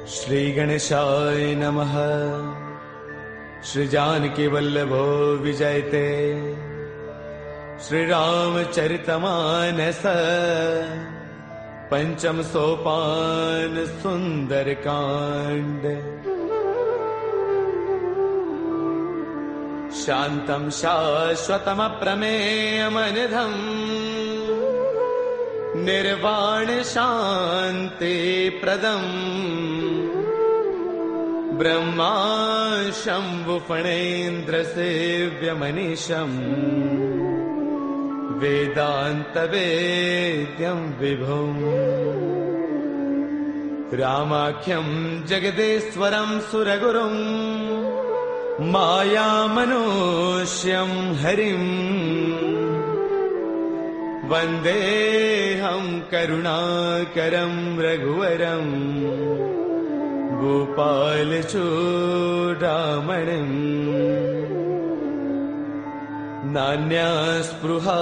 श्री गणेशाय नमः। श्री जानकी वल्लभो विजयते। श्री रामचरितमानस पंचम सोपान सुंदर कांड। शांतं शाश्वतम प्रमेयमनिधम् निर्वाण शांति प्रदम् ब्रह्मा शंभु फणेन्द्र सेव्यमनीशम् वेदांत वेद्यं विभुम् रामाख्यं जगदेश्वरं सुरगुरुं मायामनुष्यं हरिम् वन्देऽहं करुणाकरं रघुवरं गोपालचूडामणिम्। नान्यास्पृहा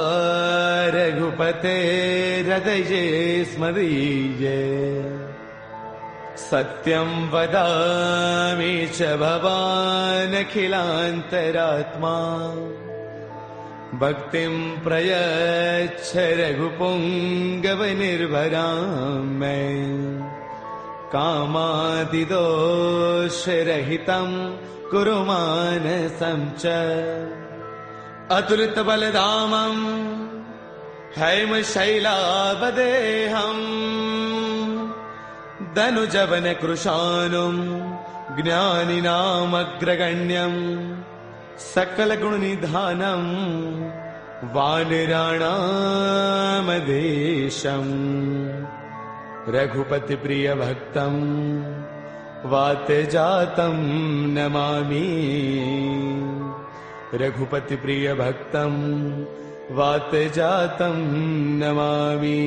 रघुपतेर्हृदये स्मदीये। सत्यं वदामि च भवानखिलान्तरात्मा। भक्तिं प्रयच्छ रघुपुङ्गवनिर्भरां मे। कामादिदोषरहितं कुरु मानसं च। अतुलितबलधामं हैमशैलावदेहम् धनुजवनकृशानुं ज्ञानिनामग्रगण्यम् सकलगुणनिधानं वानराणामधीशम्। रघुपतिप्रियभक्तं वातजातं नमामि। रघुपतिप्रियभक्तं वातजातं नमामि।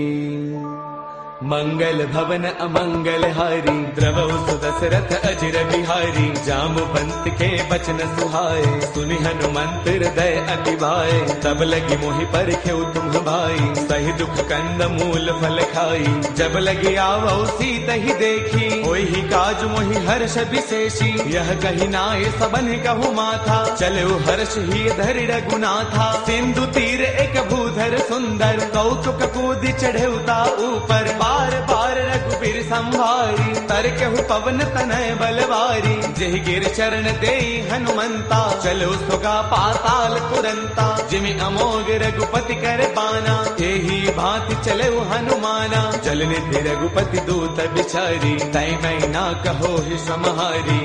मंगल भवन अमंगल हारी द्रवौ सुदशरथ अजिर बिहारी। जामवंत के बचन सुहाए सुनि हनुमंत हृदय अति भाए। तब लगी मोहि परखेउ तुम भाई सही दुख कंद मूल फल खाई। जब लगी आवौ सीत ही देखी ओहि काज मोहि हर्ष विशेषी। यह कही नाय सबन कहु माथा चलो हर्ष ही धरि रघुनाथा। सिंधु तीर एक भूधर सुंदर कौतुक कूदि चढ़ेउता ऊपर। बार बार रघुबीर संभारी तरकहु पवन तनय बलवारी। जेहि गिर चरण देई हनुमंता चलो सुगा पाताल तुरंता। जिमि अमोघ रघुपति कर बाना एहि भांति चलो हनुमाना। जल निधि रघुपति दूत बिचारी तै मैं ना कहो ही समहारी।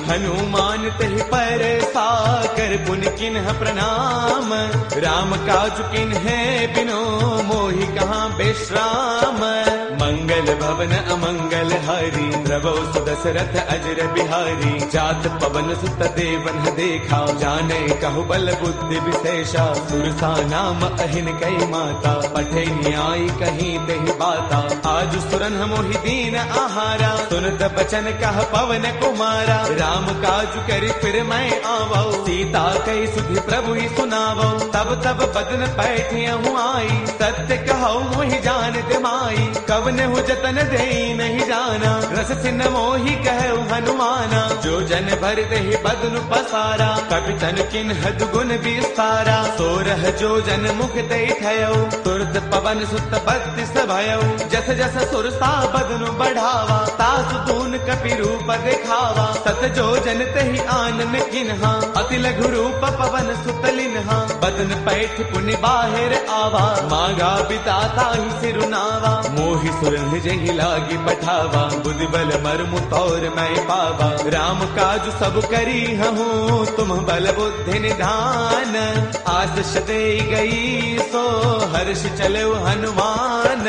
हनुमान तहि पर साकर पुन किन्ह प्रणाम। राम काज किन्हे बिनो मोहि कहाँ विश्राम। मंगल भवन अमंगल हारी द्रवौ सुदशरथ अजर बिहारी। जात पवन सुत देवन देखा जाने कहु बल बुद्धि विशेषा। सुरसा नाम अहिन कई माता पठे न्याय कहीं देहि बाता। आज सुरन मोहि दीन आहारा सुनत बचन कह पवन कुमारा। राम काज करि फिर मैं आवौ सीता कई सुधि प्रभु ही सुनावौ। तब तब बदन पैठियहु आई सत्य कहौ मोहि जान माई। कवन हु जतन देई नहीं जाना रस सिन मोहि कहु हनुमाना। जो जन भर देहि बदन पसारा कपितन किन्ह दुगुन विस्तारा। सोरह जो जन मुख देई थयौ तुरत पवन सुत बत्तीस भयौ। जस जस सुरसा बदन बढ़ावा तासु तून कपि रूप दिखावा। सत जो जन तहि आनन किन्हा अति लघु रूप पवन सुत लिन्हा। बदन पैठ पुनि बाहिर आवा मागा बिताता ही सिरुनावा। मोहि सुरन जहि लागी पठावा बुद्धि बल मर्मु तौर मैं पावा। राम काज सब करी हूँ तुम बल बुद्धि निधान। आशीष दे गई सो हर्ष चलो हनुमान।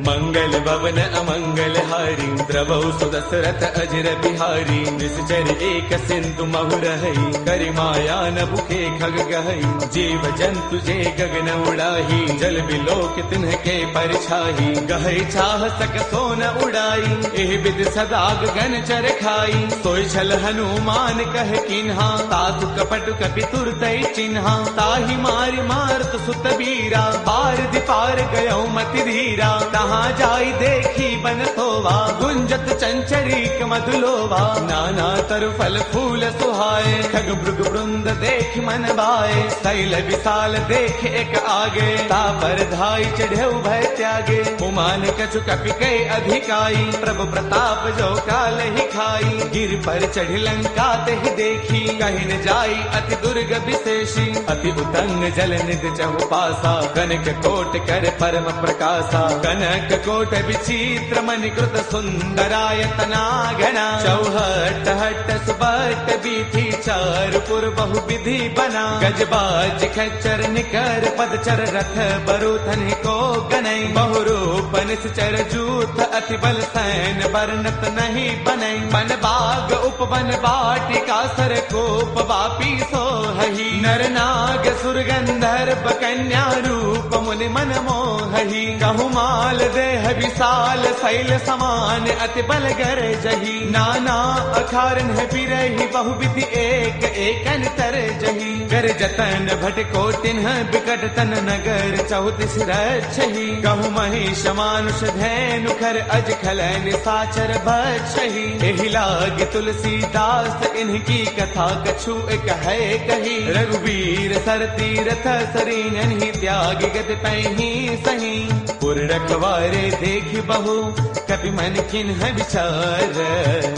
मंगल भवन अमंगल हारी द्रवौ सुदशरथ अजर बिहारी। निश्चर एक सिंधु महु रहई करि माया न भुखे खग गहई। जीव जंतु जे गगन उड़ाही, जल बिलोक तिन्ह के परछाही। गहे चाह सक सोन उड़ाई, एह विद सदा गगन चर खाई। सोई छल हनुमान कह किन्हा, तातु कपट कपि तुरतै चिन्हा। ताहि मारि मारत सुत बीरा, पार दिपार गयो मति धीरा। तहाँ जाई देखी बन सोवा, गुंजत चंचरीक मधुलोभा। नाना तरु फल फूल सुहाए, खग मृग वृंद देख मन भाए। शैल विशाल देख एक आगे, तापर धाई चढ़े भय त्यागे। उमान कछु कपि कै अधिकाई, प्रभु प्रताप जो काल ही खाई। गिर पर चढ़ लंका तेहि देखी, कहि न जाई अति दुर्ग विशेषी। अति उतंग जल निध चहु पासा, कनक कोट कर परम प्रकाशा। कनक कोट विचित्र मणिकृत सुंदरायतना घना। चौहट हट सुबट बीथी, चारपुर बहु विधि बना। गजबाज खच्चर निकर पदचर, रथ बरुथन को गनई। बहुरूप निश्चर जूथ, अति बल सैन बरनत नहीं बनई। बन बाग उपवन बाटिका, सर कोप वापी सोहही। नर नाग सुर गंधर्व कन्या, रूप मुनि मन मोहही। कहु माल देह विशाल, शैल समान अति बल गर जही। नाना अखारन है बिरही, बहु विधि एक एकन तर जही। कर जतन भटको तिन्ह, बिकट तन नगर चौतीस रक्षही। कहु महिष मानुष धैनु, खर अज खल निशाचर भक्षही। एहि लाग तुलसीदास, इनकी कथा कछु एक है कही। रघुवीर सर तीरथ सरीन, त्याग गत पैही सही। पुर रखवारे देख बहु, कपि मन किन्ह विचार।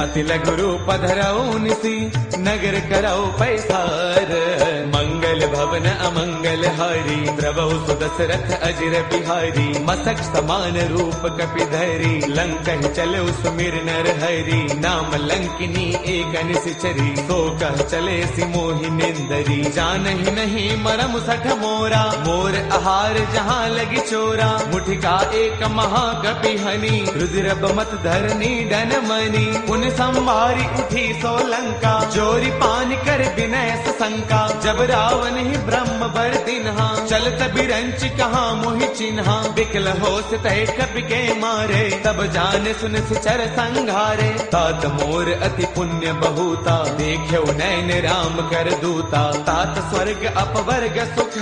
अति लघु रूप धरऊ निसी, नगर करऊ पैसार। मंगल भवन अमंगल हारी, द्रवहु सुदशरथ अजिर बिहारी। मसक समान रूप कपि धरी, लंकहि चलऊ सुमिर नर हरि। नाम लंकिनी एक निश्चरी, सो कह चले सि मोहि निंदरी। जानहि नहीं मरम सठ मोरा, मोर आहार जहाँ लगी चोरा। मुठिका एक महाकपि हनी, रुद्र बमत धरनी डन मनी। पुन संवारी उठी सो लंका, जोरी पान कर विनय शंका। जब रावण ही ब्रह्म बर दिन्हा, चलत बिरंच कहाँ मोहि चिन्हा। बिकल होश तय कपि के मारे, तब जान सुन सिचर संघारे। तात मोर अति पुण्य बहुता, देख्यो नैन राम कर दूता। तात स्वर्ग अपवर्ग सुख,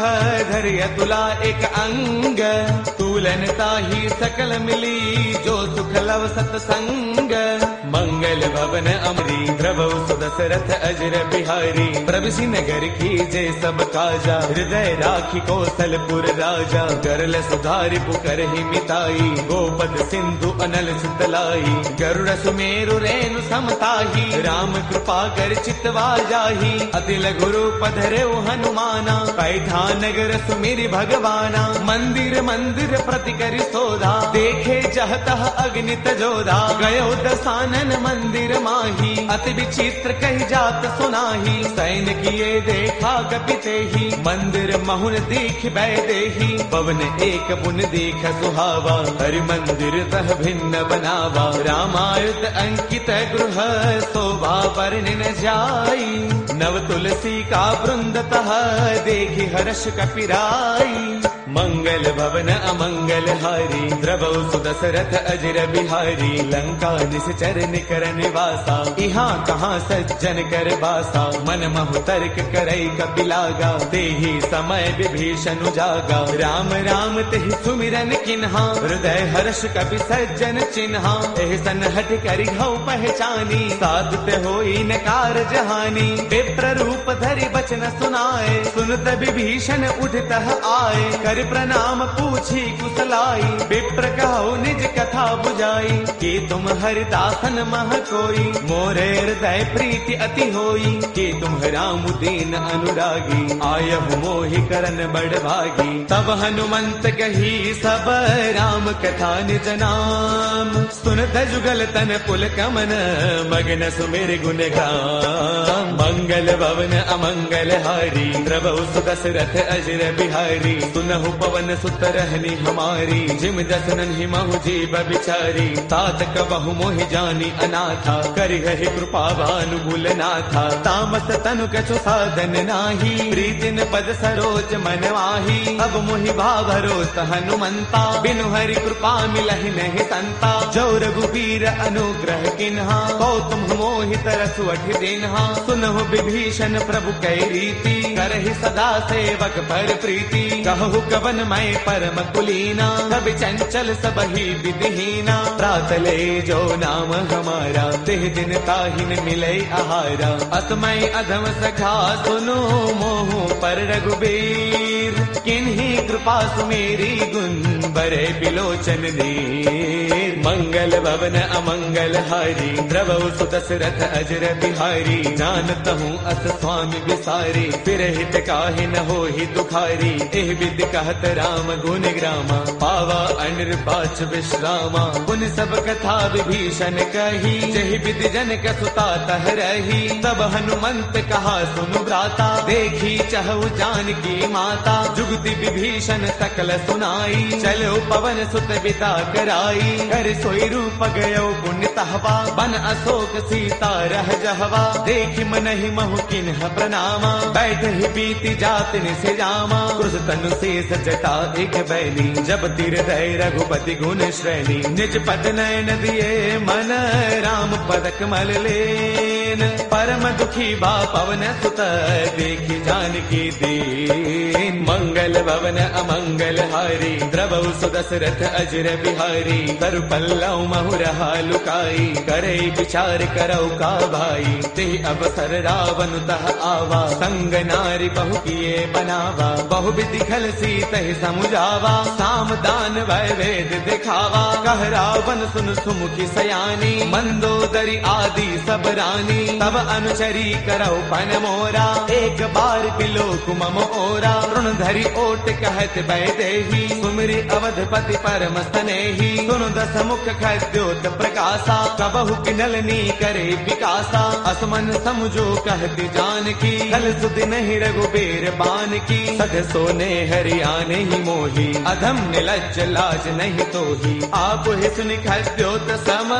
धैर्य तुला एक अंग। तूलन ताही सकल मिली, जो सुख लव सतसंग। मंगल भवन अमरी, द्रवहु सुदशरथ अजिर बिहारी। प्रभुषि नगर की जय सब काजा, हृदय राखी कौशलपुर राजा। गरल सुधारि पुकर ही मिताई, गोपद सिंधु अनल सुतलाई। गरुड़ सुमेरु रेणु समताही, राम कृपा कर चितवा जाही। अति लघु रूप धरेउ हनुमाना, पैठा नगर सुमिरि भगवाना। मंदिर मंदिर प्रति करि सोधा, देखे जहतः अग्नित जोधा। गयो दसानन मंदिर माही, अति विचित्र कही जात सुनाही। सैन किए देखा कपिते ही, मंदिर महुन दीख बैदेही। पवन एक पुन दीख सुहावा, हरि मंदिर तह भिन्न बनावा। रामायण अंकित गृह, शोभा वर्णि न जाई। नव तुलसी का वृंद तह, देखी हर्ष कपिराई। मंगल भवन अमंगल हारी, द्रवहु सुदशरथ अजिर बिहारी। लंका निश्चर निकर निवासा, यहाँ कहाँ सज्जन कर बासा। मन महु तर्क करई कपिलागा, तेहि समय विभीषण जागा। राम राम तेहि सुमिरन किन्हा, हृदय हर्ष कपि सज्जन चिन्हा। एहि सन हठ करि हऊ पहचानी, साधुत होई न कारज हानि। विप्र रूप धरि बचन सुनाए, सुनत विभीषण उठतः आए। कर प्रणाम पूछी कुशलाई, विप्र कहो निज कथा बुझाई। कि तुम हरिदासन मह कोई, मोरे हृदय प्रीति अति होई। कि तुम राम दीन अनुरागी, आयहु मोहि करन बड़ भागी। तब हनुमंत कही सब राम कथा निज नाम। सुनत जुगल तन पुल कमन, मगन सुमिर गुण गाम। मंगल भवन अमंगल हारी, द्रवहु सुदशरथ अजिर बिहारी। सुनहु पवन सुत रहनी हमारी, जिम दसनन ही महु जीव बिचारी। तात कबहु मोहि जानी अनाथा, करिहहि कृपा भानुगुल नाथा। तामस तनु कछु साधन नाही, प्रीतिन पद सरोज मन वाही। अब मोहि भावरोत हनुमंता, बिनु हरि कृपा मिलहि नहीं संता। जो रघुबीर अनुग्रह किन्हा, कौतुम मोहि तरसु अठि दिन्हा। सुनहु विभीषण प्रभु कै रीति, करहि सदा सेवक पर प्रीति। कहु कवन मैं परम कुलीना, कवि चंचल सबहि विधिहीना। प्रातले जो नाम हमारा, तिह दिन ताहिन मिलै आहारा। असमय अधम सखा सुनो, मोहु पर रघुबीर। किन्ही कृपा सुमेरी, गुण बरे बिलोचन दीर। मंगल भवन अमंगल हारी, द्रवहु सुत दशरथ अजर बिहारी। जानत हूँ अस स्वामी विसारी, फिर हित काहि न होहि दुखारी। एह विधि कहत राम गुण ग्रामा, पावा अनिर्वाच विश्रामा। पुन सब कथा विभीषण कही, जहि विधि जनक सुता तह रही। तब हनुमंत कहा सुनु भ्राता, देखी चहु जानकी माता। जुगति विभीषण सकल सुनाई, चलो पवन सुत बिता कराई। कर सोई रूप गयो पुण्य तहवा, बन अशोक सीता रह जहवा। देखि मनहि महु किन्ह प्रणामा, बैठ ही बीती जात निसे जामा। क्रुश तनु शेष जटा एक बैली, जब तिर दय रघुपति गुण श्रेणी। निज पद नयन दिए मन, राम पद कमल लेन। परम दुखी बा पवन सुत, देखि जानकी दीन। मंगल भवन अमंगल हारी, द्रवहु सुत दशरथ अजर बिहारी। तरु पल्लव महु रहा लुकाई, करे विचार करौ का भाई। ते अवसर रावण तह आवा, संग नारी बहु किए बनावा। बहु विधि खल सीतहि समुझावा, साम दान वै वेद दिखावा। कह रावण सुन सुमुखी सयानी, मंदोदरी आदि सब रानी। तब अनुचरी करौ पन मोरा, एक बार बिलो कुमम ओरा। ऋण धरि ओट कहत बैदेही, सुमिरि अवधपति परम स्नेही। सुन दस मुख खद्योत प्रकाशा, कबहु किनलनी करे विकासा। असमन समझो कहती जानकी, कल सुधि नहीं रघुबीर बान की। सध सोने हरियाणे ही मोही, अधम निलज्ज लाज नहीं तोही। आप ही सुनि खद्योत सम,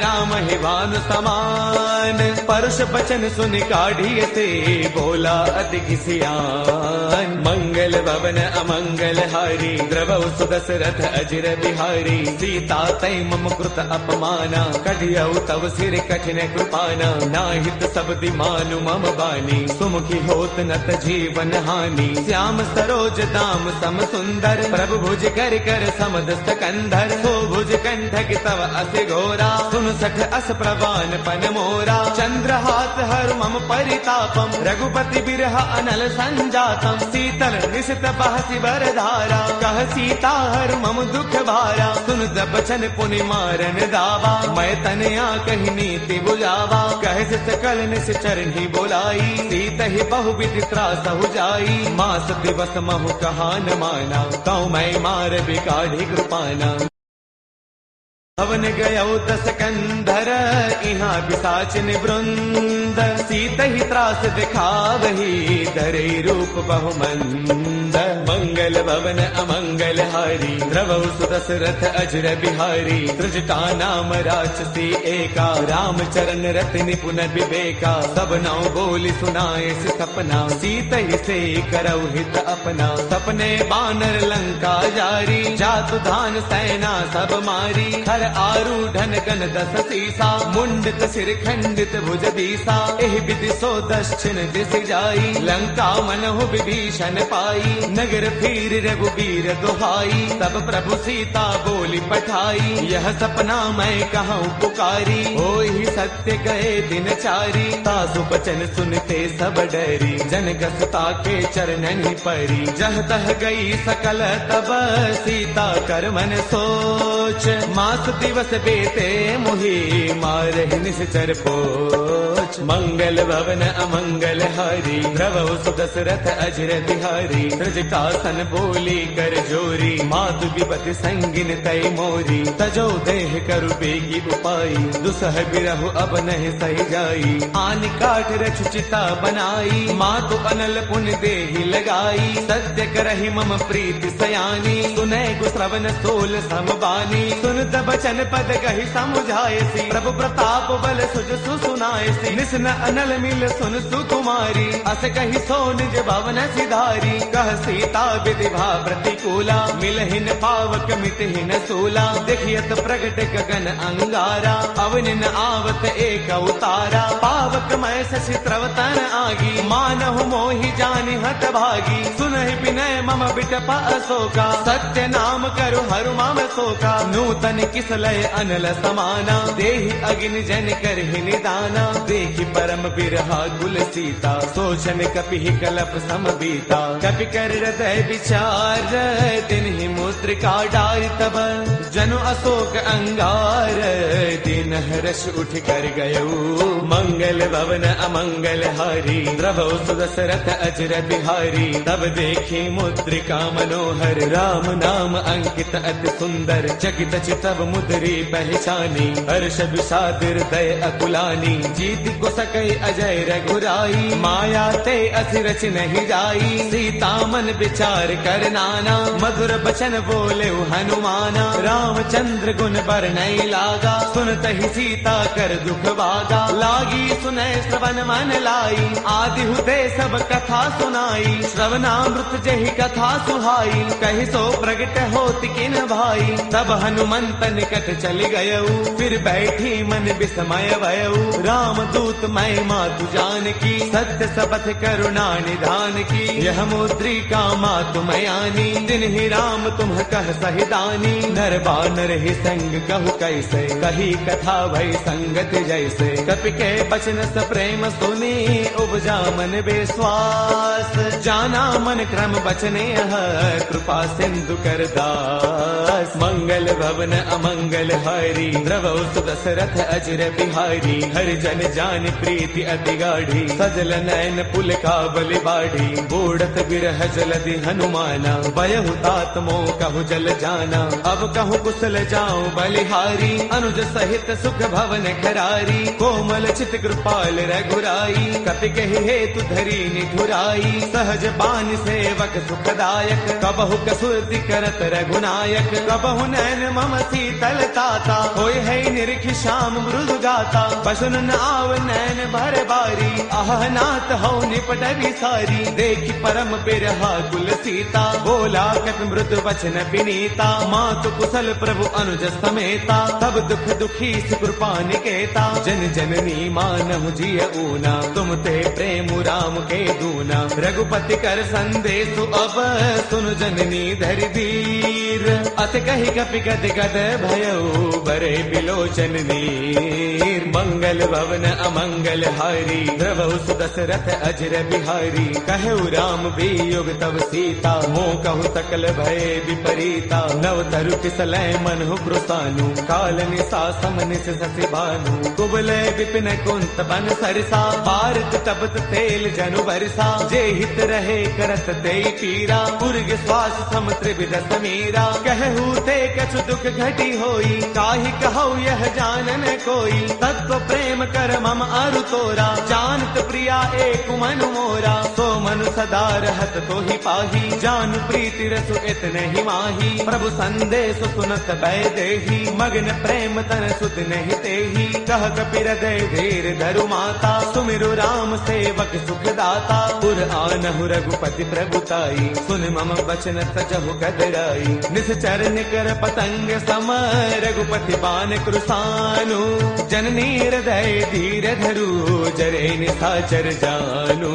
राम ही भानु समान। परुष बचन सुनि काढ़ी से, बोला अति सियान। मंगल भवन अमंगल हारी, द्रवहु सुत दशरथ अजर बिहारी। सीता तै मम कृत अपमाना, कढ़ियौ तव सिर कठिन कृपाना। नाहित शब्दि मानु मम बानी, सुमुखी होत नत जीवन हानि। श्याम सरोज दाम सम सुंदर, प्रभु भुज कर कर समद सकंधर। सो भुज कंठक तव अस घोरा, सुन सठ अस प्रवान पन मोरा। चंद्रहास हर मम परितापम, रघुपति बिरह अनल संजातम। शीतल निशित बहसि बरधारा, कह सीता हर मम दुख भारा। सुन बचन पुनि मारन दावा, मैं तनया कही नीति बुझावा। कह सकल निस चरणी बोलाई, सीत ही बहु विधि त्रासहु जाई। मास दिवस महु कहा न माना, कौ मैं मार बिकाढ़ी कृपाना। भवन गयो दस कंधर, इहाँ पिशाचिन वृंद। सीत ही त्रास दिखावही, धरे रूप बहुमंद। मंगल भवन अमंगल हारी, द्रवहु सुत दशरथ अजर बिहारी। त्रिजटा नाम राक्षसी एका, राम चरण रति निपुण विवेका। सब नाउ बोली सुनाए सपना, सीत ही से करौ हित अपना। सपने बानर लंका जारी, जातु धान सेना सब मारी। हर आरूढ़न गण दस सीसा, मुंडित सिर खंडित भुज दीसा। एह विधि सो दक्षिण दिस जाई, लंका मनहु विभीषण पाई। नगर फिर रघुबीर दुहाई, तब प्रभु सीता बोली पठाई। यह सपना मैं कहूँ पुकारी, होई सत्य गए दिन चारी। तासु बचन सुनते सब डरी, जनक सुता के चरणन परी। जह तह गई सकल तब, सीता कर मन सोच। मास दिवस बीते मुहि मारहि निश्चर पोच। मंगल भवन अमंगल हारी द्रवहु सुदशरथ अजर बिहारी। त्रिजटासन बोली कर जोरी मातु विपति संगिन तय मोरी। तजो देह करु बेगी उपाई दुसह बिरहु अब नहीं सही जाई। आन काठ रच चिता बनाई मातु अनल पुन देहि लगाई। सत्य करहि मम प्रीति सयानी सुनै गुश्रवण सोल समबानी। सुनत बचन पद कहि समुझायसी प्रभु प्रताप बल सुज सुनायसी। निस्न अनल मिल सुन सुकुमारी अस कहि सो निज भवन सिधारी। कह सीता विधि भा प्रतिकूला मिलहिन पावक मिटहिन सूला। देखियत प्रगट गगन अंगारा अवनिन आवत एक अवतारा। पावक मैं शशि त्रवतन आगी मानहु मोहि जानि हत भागी। सुनहि विनय मम बिटप अशोका सत्य नाम करु हरु मम शोका। नूतन किसलय अनल समाना देहि अग्नि जन करहि निदाना। देखि परम बिरहा कुल सीता सोचन कपि कलप समबीता। कपि कर हृदय विचार तिन्हि मुद्रिका डारि तब। जनु अशोक अंगार दिन हर्ष उठ कर गयऊ। मंगल भवन अमंगल हारी द्रवहु सुदशरथ अजर बिहारी। तब देखी मुद्रिका मनोहर राम नाम अंकित अति सुंदर। चकित चितव मुद्री पहचानी हर्ष विषाद हृदय अकुलानी। जीत को सकई अजय रघुराई माया ते अति रच नहीं जाई। सीता मन विचार कर नाना मधुर बचन बोले हनुमाना। रामचंद्र गुण बरनई लागा सुनत ही सीता कर दुख भागा। लागी सुनय श्रवण मन लाई आदि हुते सब कथा सुनाई। श्रवणामृत जहि कथा सुहाई कहि सो प्रगट होत किन भाई। तब हनुमंत निकट चल गयऊ फिर बैठी मन विस्मय भयऊ। राम दूत मैं मातु जान की सत्य सबथ करुणा निधान की। यह मुद्रिका मातु मयानी दिन ही राम तुम कह सहिदानी। नर बानर ही संग कहु कैसे कही कथा भई संगत जैसे। कपि के बचन स प्रेम सुनी उपजा मन विश्वास। जाना मन क्रम बचने कृपा सिंधु कर दास। मंगल भवन अमंगल हारी द्रवहु सुदशरथ अजर बिहारी। हरि जन जान प्रीति अति गाढ़ी सजल नयन पुल का बलि बाढ़ी। बूढ़त बिरह जलधि हनुमाना बयहु तात मोह कहु जल जाना। अब कहु कुशल जाऊं बलिहारी अनुज सहित सुख भवन खरारी। कोमल चित कृपाल रघुराई कपि कहि हेतु धरी निठुराई। सहज बान सेवक सुखदायक कबहु कसुरति करत रघुनायक। कबहु नैन मम शीतल ताता होय है निरखि श्याम मृदु गाता। पशुन आव नैन भर बारी आह नाथ हौ निपट विसारी। देखि परम बिरहा कुल सीता बोला कपि मृदु वचन विनीता। मातु कुशल प्रभु अनुज समेता तब दुख दुखी कृपा निकेता। जन जननी मानहु जिय ऊना तुम ते प्रेम राम के दूना। रघुपति कर संदेश अब सुन जननी धरि धीर। अत कहि कपि गद गद भयऊ बरे बिलोचन नीर। मंगल भवन अमंगल हारी द्रवहु सुदशरथ अजर बिहारी। कहु राम वियोग तब सीता मोह कहु सकल भय विपरीता। नव तरु किसलय मनहु कृतानु काल निशा समनिस शशि भानु। कुबलय विपिन कुंत बन सरसा भारत तपत तेल जनु बरसा। जे हित रहे करत ते पीरा उर्ग श्वास सम त्रिविध समीरा। कहु ते कछु दुख घटी होई काहि कहु यह जानन कोई। तत्व प्रेम कर मम अरु तोरा जानत प्रिया एक मनु मोरा। सो मनु सदा रहत तो ही पाही जानु प्रीति रसु इतने ही माही। प्रभु संदेश सुनत भय देही मग्न प्रेम तन सुध नहीं तेही। कह कपि हृदय धीर धरु माता सुमिरु राम सेवक सुख दाता। पुर आनहु रघुपति प्रभुताई सुन मम बचन तजहु कदराई। निश्चर निकर पतंग सम रघुपति बान कृसानु। जननी हृदय धीर धरु जरे निशाचर जानु।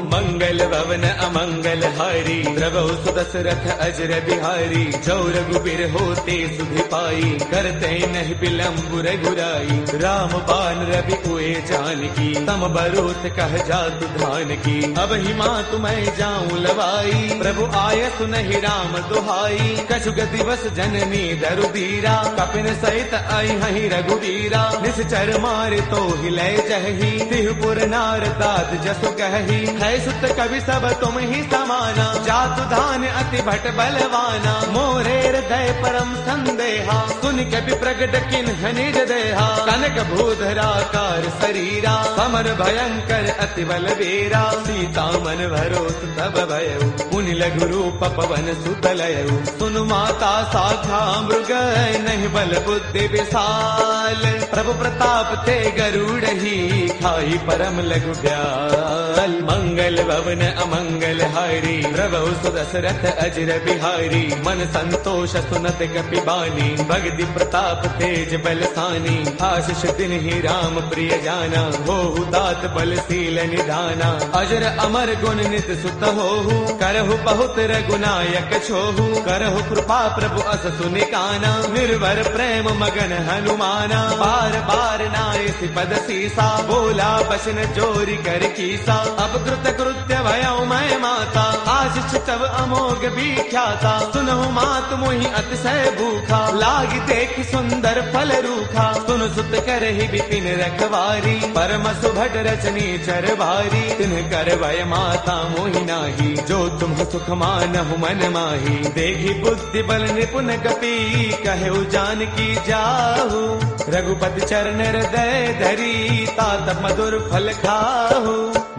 मंगल मंगल भवन अमंगल हारी, द्रवौ सुदशरथ अजर बिहारी। जो रघुबीर होते सुधि पाई, करते नहीं विलंब रघुराई। राम बाण रवि उए जानकी, तम बरोत कह जातु धान की। अब ही मातु मैं जाऊं लवाई, प्रभु आय सुनहि राम दुहाई। कछु गति बस जननी दरु धीरा, कपिन सहित आई हहि रघुवीरा। निश्चर मारे तो हिले जही, तिहुपुर नार दाद जसु कही। है सुत कवि सब तुम ही समाना, जातु धान अति भट बलवाना। मोरे हृदय परम संदेहा, सुन कपि प्रगट किन्ह निज देहा। कनक भूधराकार शरीरा, समर भयंकर अति बल वीरा। सीता मन भरोस तब भयउ, मुनि लघु रूप पवन सुत लयउ। सुनु माता शाखा मृग, नहीं बल बुद्धि विशाल। प्रभु प्रताप ते गरुड़ही, खाई परम लघु ब्याल। मंगल भवन अमंगल हारी, द्रवौ सुदशरथ अजर बिहारी। मन संतोष सुनत कपि बानी, भगति प्रताप तेज बलसानी। आशीष तिन्हि राम प्रिय जाना, होहु दात बलशील निधाना। अजर अमर गुण नित सुत होहु, करहु बहुत रघुनायक छोहु। करहु कृपा प्रभु अस सुनि काना, निर्भर प्रेम मगन हनुमाना। बार बार नाय पद सीसा, बोला बसन जोरी कर कीसा। अब कृत कृत्य भयउ मैं माता, आशीष तब अमोघ विख्याता। सुनहु मात मोहि अतिशय भूखा, लागी देख सुंदर फल रूखा। सुन सुत करहि बिपिन रखवारी, परम सुभट रचनी चर भारी। तिन्ह कर भय माता मोहि नाही, जो तुम सुख मानहु मन माही। देखी बुद्धि बल निपुण गति, कहु जानकी जाहु। रघुपति चरण हृदय धरी, तात मधुर फल खाहु।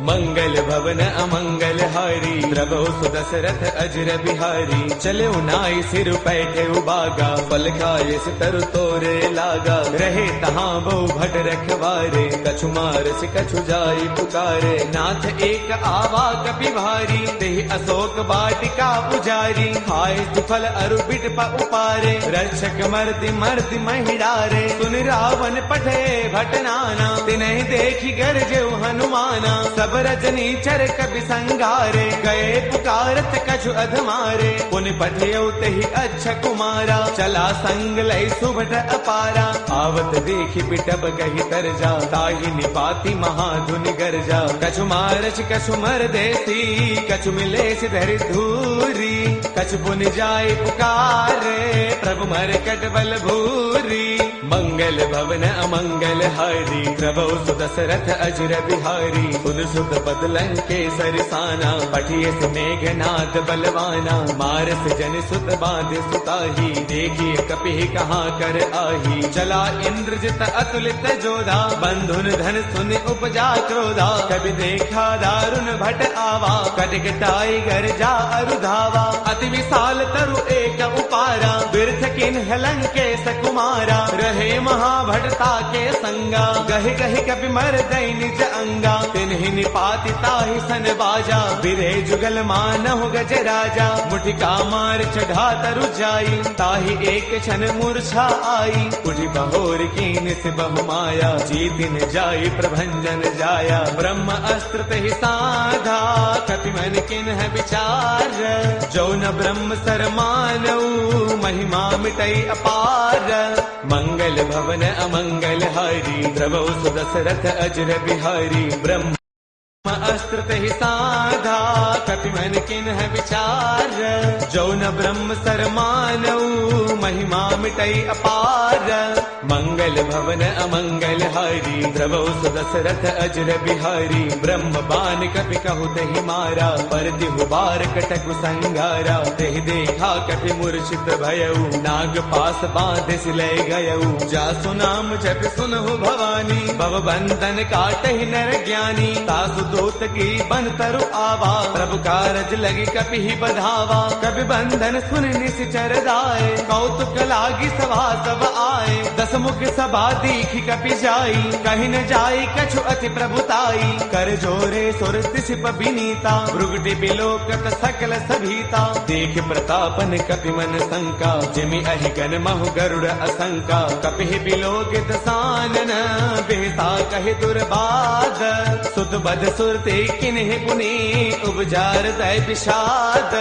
मंगल भवन अमंगल हारी, द्रवौ सुदशरथ अजर बिहारी। चले नाई सिर पैठे उबागा, फल खाए तरु तोरे लागा। रहे तहाँ बहु भट रखवारे, कछु मारस कछु जाई पुकारे। नाथ एक आवा कपि भारी, तेहि अशोक वाटिका पुजारी। खाए फल अरु बिट उपारे, रक्षक मर्दि मर्दि महिडारे। सुन रावण पठे भट नाना, तिन्हि देखी गरजेउ हनुमाना। सब रजनी चर कपि संगारे, गए पुकारत कछु अधमारे। पुनि पठियउ तेहि अच्छा कुमारा, चला संग लय सुभट अपारा। आवत देखि बिटप कहि तरजा, ताहि निपाति महाधुनि गरजा। कछु मारच कछु मर देसी, कछु मिलेस धरि धूरी। कछु पुनि जाय पुकारे, प्रभु मरकट बल भूरी। मंगल भवन अमंगल हारी, द्रवौ सुदशरथ अजर बिहारी। सुन सुत पद लंकेसर साना, पठिए से मेघनाद बलवाना। मारस जन सुत बांध सुताही, देखिए कपि कहाँ कर आही। चला इंद्रजित अतुलित जोधा, बंधुन धन सुन उपजा क्रोधा। कभी देखा दारुण भट आवा, कटकटाई गरजा अरुधावा। अति विशाल तरु एक उपारा, बिरथ किन्ह लंकेश कुमारा। रहे महाभटता के संगा, गहि गहि कपि मर दई निज अंगा। तिन्हि निपाति ताहि सन बाजा, बिरे जुगल मानहु गज राजा। मुठिका मार चढ़ा तरु जाई, ताहि एक क्षण मूर्छा आई। उठि बहोर कीन से बहु माया, जीतिन जाई प्रभंजन जाया। ब्रह्म अस्त्र तेहि साधा, कपि मन किन्ह विचार। जो न ब्रह्म सर मानऊ, महिमा मिटई अपार। मंगल भवन अमंगल हारी, द्रवौ सुदशरथ अजर बिहारी। ब्रह्म अस्त्र तेहि साधा, कपि मन किन्ह विचार। जो न ब्रह्म सर मानऊ, महिमा मिटई अपार। मंगल भवन अमंगल हारी, द्रवौ सुदशरथ अजर बिहारी। ब्रह्म बान कपि कहु तेहि मारा, पर तिहु बार कटकु संगारा। तेहि देखा कपि मूर्छित भयउ, नाग पास बांधे सिलय गयउ। जासु नाम जप सुनहु भवानी, भव बंधन काटहि नर ज्ञानी। तासु दूत की बन तरु आवा, प्रभु कारज लगी कपि ही बधावा। कपि बंधन सुन निश्चर दाए, कौतुक लागी सभा सब आए। दस मुख सभा दीखी कपि जाई, कहीं न जाई कछु अति प्रभुताई। कर जोरे सुर तिसिप बिनीता, भृगुटि बिलोकत सकल सभीता। देख प्रतापन कपि मन शंका, जिमि अहि गण महु गरुड़ असंका। कपि बिलोकित सानन, बेहता कहि दुर्बाध। सुत बद सुरते किन्ह पुनि उपजार तय विषाद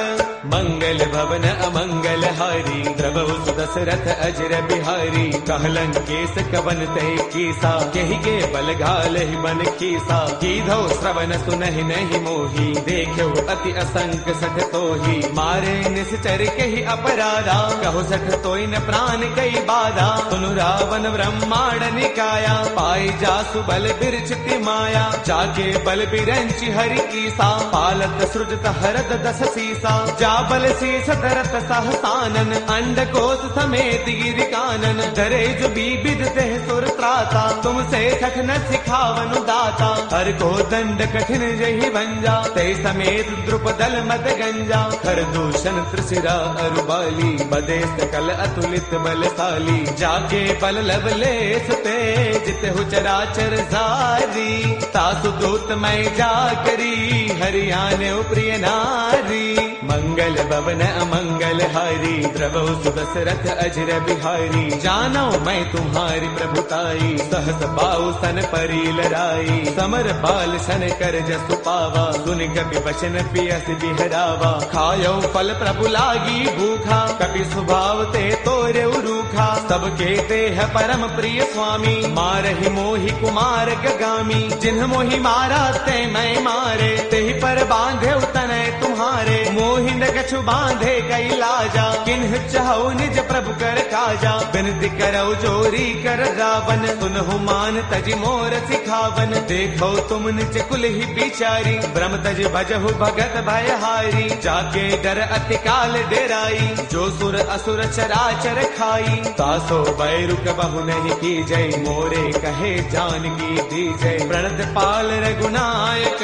मंगल भवन अमंगल हारी द्रवहु सुदशरथ अजर बिहारी कहलन केस कवन तय कीसा केहि के बल घाल ही बन कीसा कीधो श्रवण सुनहि नहीं मोही देखो अति असंक सठ तोही मारे निश्चर केहि अपराधा कहो सठ तोई न प्राण कई बाधा सुनु रावण ब्रह्मांड निकाया पाई जासु बल बिरचिति माया जाके बल बिरंचि हरि ईसा पालत सृजत हरद दस सीसा जा बल शीस धरत सहसानन अंड कोश समेत गिर कानन धरे जो विविध देह सुर त्राता तुमसे सठ न सिखावनु दाता हर को दंड कठिन जहि भंजा ते समेत द्रुपदल मद गंजा खर दूषण त्रिशिरा अरुबाली बदे सकल अतुलित बलशाली जाके बल लवलेश तेज तेहु चराचर सारी तासु दूत मैं जा करी हरियाणे प्रिय नारी मंगल भवन अमंगल हारी द्रवहु सुदशरथ अजर बिहारी जानो मैं तुम्हारी प्रभुताई सहस पाऊ सन परी लड़ाई समर बाल सन कर जसु पावा सुन कपि वचन पियस बिहरावा खायो फल प्रभु लागी भूखा कपि स्वभाव ते तोरे रूखा सबके देह परम प्रिय स्वामी मारहि मोहि कुमार गगामी जिन्ह मोहि मारा ते मैं मारे तेहि पर बांधे तनय तुम्हारे मोहि न कछु बांधे कई लाजा किन्ह चाहु निज प्रभु कर काजा बिनती करौ जोरी कर रावण सुनहु मान तज मोर सिखावन देखो तुम निज कुल ही बिचारी ब्रह्म तज भजहु भगत भयहारी जाके डर अति काल डेराई जो सुर असुर चराचर खाई तासो बैरु कबहु नहीं की जय मोरे कहे जानकी दी जय प्रणत पाल रघुनायक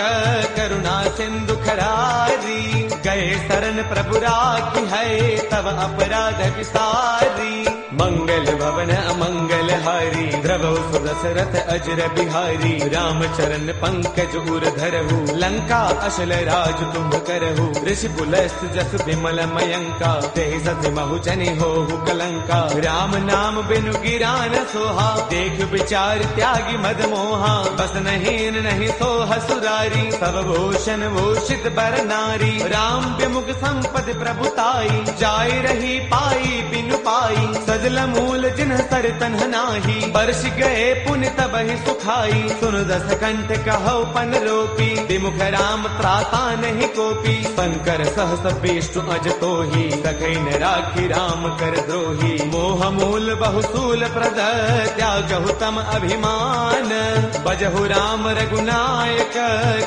करुणा सिंधु खरारी गए शरण प्रभु राखी है तब अपराध विसारी मंगल भवन अमंगल हारी द्रवहु सुदशरथ अजर बिहारी राम चरण पंकज उर धरहु लंका अशल राज तुम करहु ऋषि पुलस्त जस विमल मयंका तेहि सति महु जनि होहु कलंका राम नाम बिनु गिरा न सोहा देख विचार त्यागी मद मोहा बस नहीं नहीं सोह सुरारी सब भूषण भूषित बर नारी राम विमुख संपद प्रभुताई जाय रही पाई बिनु पाई सजल मूल जिन्ह सर तन्ह नाही बरस गए पुण्य तब ही सुखाई सुन दस कंठ कहो पन रोपी विमुख राम त्राता नहीं कोपी शंकर सहस विष्णु अज तो ही सखै न राखी राम कर द्रोही मोह मूल बहुसूल प्रद त्यागहु तम अभिमान बजहु राम रघुनायक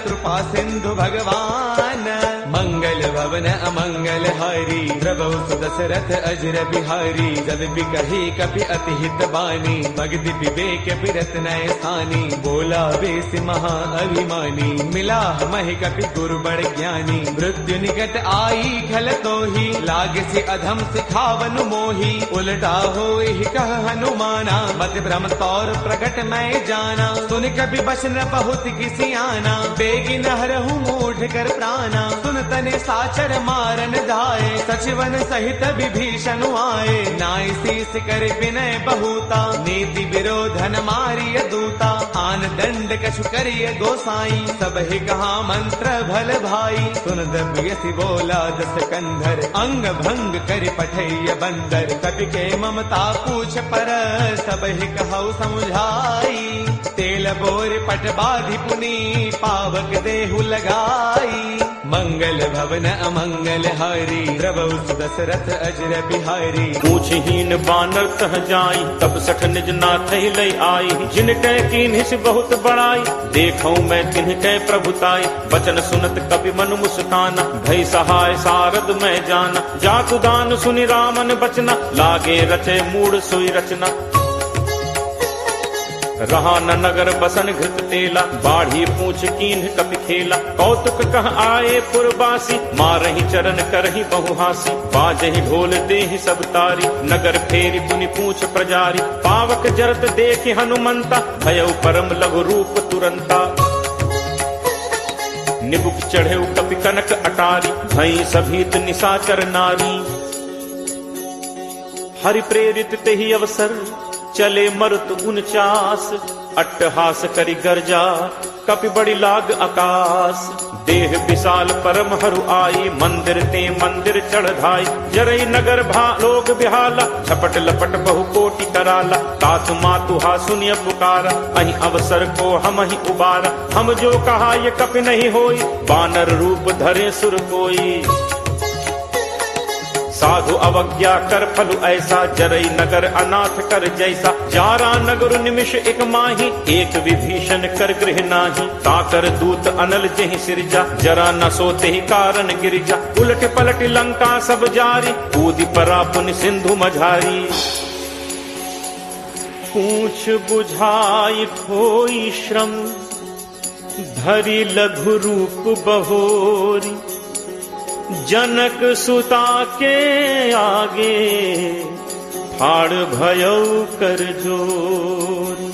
कृपा सिंधु भगवान मंगल भवन अमंगल हारी द्रवहु सुदशरथ अजर बिहारी जद बिकही कपि अति हित बानी भगति विवेक बिरत नय स्थानी बोला बेस महा अभिमानी मिला महि कपि गुरु बड़ ज्ञानी मृत्यु निकट आई खल तो ही लाग से अधम सिखावनु मोही उलटा हो कह हनुमाना मत भ्रम तौर प्रकट मैं जाना सुन कपि बचन बहुत किसी आना बेगी नहरहु मूढ़ कर प्राणा सुन तने साचर मारन धाये सचिवन सहित विभीषण आए नाई शीस कर विनय बहुता नीति विरोधन मारिय दूता आन दंड कछु करिय गोसाई सब ही कहा मंत्र भल भाई सुन दबयसि बोला दस कंधर अंग भंग कर पठैय बंदर कपि के ममता पूछ पर सब ही कहु समुझाई तेल बोर पट बाधि पुनी पावक देहु लगाई मंगल भवन अमंगल हारी द्रवहु सुदशरथ अजर बिहारी पूछहीन बानर तह जाई तब सठ निज नाथ लय आई जिन कह कीन्हिस बहुत बड़ाई देखौ मैं तिन्ह कह प्रभुताई बचन सुनत कपि मनु मुस्काना भय सहाय सारद मैं जाना जाकु दान सुनि रामन बचना लागे रचे मूढ़ सोई रचना रहा न नगर बसन घृत तेला बाढ़ी पूछ कीन्ह कपि खेला कौतुक कह आए पुरबासी मारहि चरण करहि बहुहासी बाजहि ढोल देहि सब तारी नगर फेरी पुनि पूछ प्रजारी पावक जरत देखि हनुमंता भयउ परम लघु रूप तुरंता निबुक चढ़े कपि कनक अटारी भई सभीत निशाचर नारी हरि प्रेरित तेहि अवसर चले मरुत 49 अट्टहास करि गर्जा कपि बड़ी लाग आकाश। देह विशाल परम हरु आई, मंदिर ते मंदिर चढ़ाई। जरई नगर लोग बिहाला, झपट लपट बहु कोटि कराला। तात मातु हा सुनिय पुकारा, अहि अवसर को हम ही उबारा। हम जो कहा ये कपि नहीं होई, बानर रूप धरे सुर कोई। साधु अवज्ञा कर फलु ऐसा, जरई नगर अनाथ कर जैसा। जारा नगर निमिष एक माही, एक विभीषण कर गृह नाही। ताकर दूत अनल जहि सिरजा, जरा न सोते ही कारण गिरिजा। उलट पलट लंका सब जारी, कूदि परा पुन सिंधु मझारी। पूछ बुझाई खोई श्रम, धरि लघु रूप बहोरी। जनक सुता के आगे, फाड़ भयौ कर जोरी।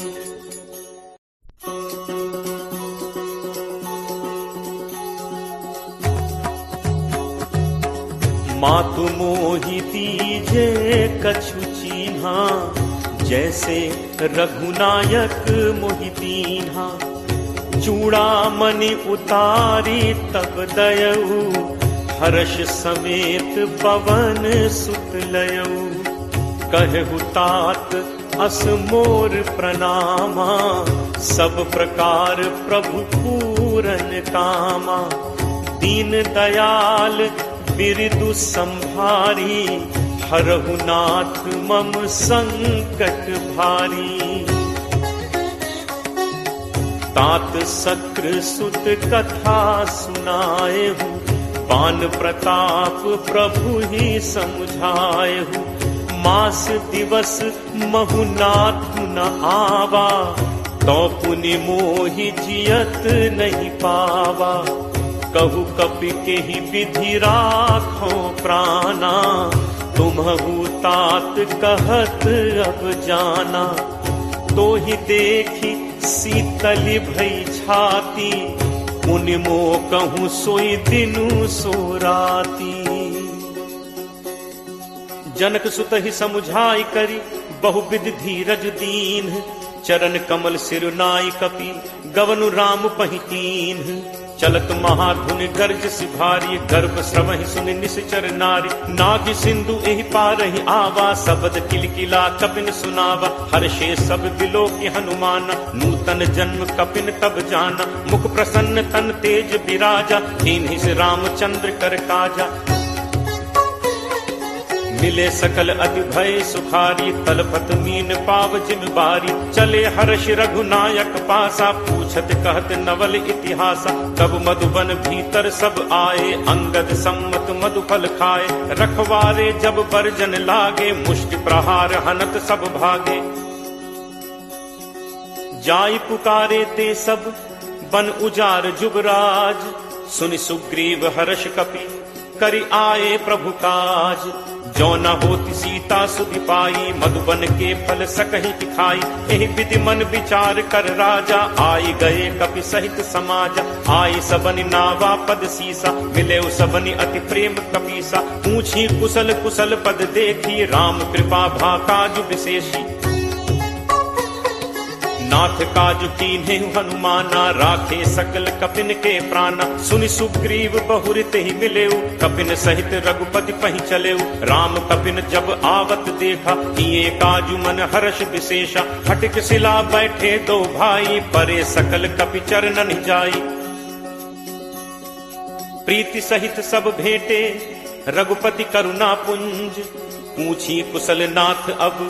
मातु मोहि दीजे कछु चीन्हा, जैसे रघुनायक मोहि दीन्हा। चूड़ामणि उतारी तब दयऊ, हर्ष समेत पवन सुत लयऊ। कहु तात अस मोर प्रणामा, सब प्रकार प्रभु पूरन कामा। दीन दयाल बिरदु संभारी, हरहु नाथ मम संकट भारी। तात सक्र सुत कथा सुनाएहु, पान प्रताप प्रभु ही समझाएहु। मास दिवस महु नाथु न आवा, तो पुनि मोहि जियत नहीं पावा। कहु कपि के ही विधि राखो प्राणा, तुम्हु तात कहत अब जाना। तो ही देखी शीतल भई छाती, मुनि मो कहूँ सोई दिनु सो राती। जनक सुत ही समुझाई करी, बहुविध धीरज दीन। चरण कमल सिरुनाई कपि, गवनु राम पहितीन। चलत महाधुन गर्ज सिभारी, गर्भ श्रवहि सुनि निश्चर नारी। नाग सिंधु एहि पारहि आवा, सबद किलकिला कपिन सुनावा। हर्षे सब बिलो की हनुमाना, नूतन जन्म कपिन तब जाना। मुख प्रसन्न तन तेज विराजा, दीन्हि से रामचंद्र कर काजा। मिले सकल अति भय सुखारी, तलपत मीन पाव जिम बारी। चले हर्ष रघुनायक पासा, पूछत कहत नवल इतिहासा। तब मधुबन भीतर सब आए, अंगद सम्मत मधुफल खाए। रखवारे जब बरजन लागे, मुष्टि प्रहार हनत सब भागे। जाई पुकारे ते सब, बन उजार जुबराज। सुनि सुग्रीव हर्ष कपि, करि आए प्रभु काज। जो न होती सीता सुधि पाई, मधुबन के फल सकहि खाई। एहि विधि मन विचार कर राजा, आई गए कपि सहित समाजा। आई सबनि नावा पद सीसा, मिले सबनि अति प्रेम कपीसा। पूछी कुशल कुशल पद देखी, राम कृपा भा काज विशेषी। नाथ काज कीन्हे हनुमाना, राखे सकल कपिन के प्राणा। सुनि सुग्रीव बहुरित ही मिलेऊ, कपिन सहित रघुपति पहि चलेऊ। राम कपिन जब आवत देखा, किए काजु मन हर्ष विशेषा। हटिक सिला बैठे दो भाई, परे सकल कपि चरणन जाई। प्रीति सहित सब भेंटे, रघुपति करुणा पुंज। पूछी कुशल नाथ अब,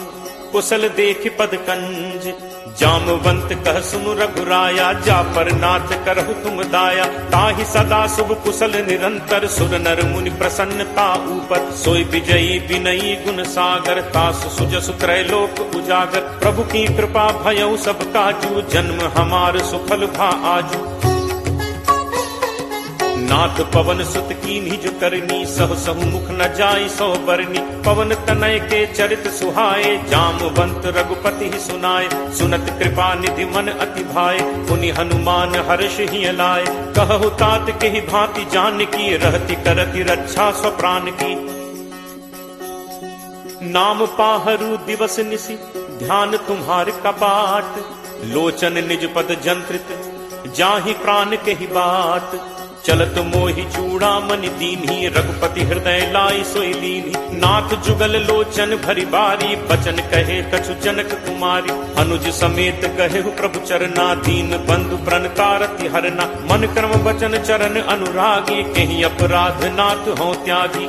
कुशल देख पद कंज। जामवंत कह सुनु रघुराया, जा पर नाथ करहु तुम दाया। ताहि सदा शुभ कुशल निरंतर, सुर नर मुनि प्रसन्नता ऊपर। सोई विजयी विनयी गुण सागर, तासु सुजसु त्रैलोक उजागर। प्रभु की कृपा भयउ सब काजू, जन्म हमार सुफल भा आजू। नाथ पवन सुत कीन्ही जो करनी, सहु सहु मुख न जाई सो बरनी। पवन तनय के चरित सुहाए, जामवंत रघुपति ही सुनाए। सुनत कृपा निधि मन अति भाए, पुनि हनुमान हर्ष ही लाए। कहु तात के ही भांति जान की, रहती करती रक्षा स्वप्राण की। नाम पाहरु दिवस निशि, ध्यान तुम्हार कपाट। लोचन निज पद जंत्रित, जाहि प्राण कही बात, चलत मोहि चूड़ामणि दीन्ही, रघुपति हृदय लाई सोई लीन्ही। नाथ जुगल लोचन भरी बारी, बचन कहे कछु जनक कुमारी। अनुज समेत कहे प्रभु चरना, दीन बंधु प्रण तारति हरना। मन कर्म वचन चरण अनुरागी, कहीं अपराध नाथ हो त्यागी।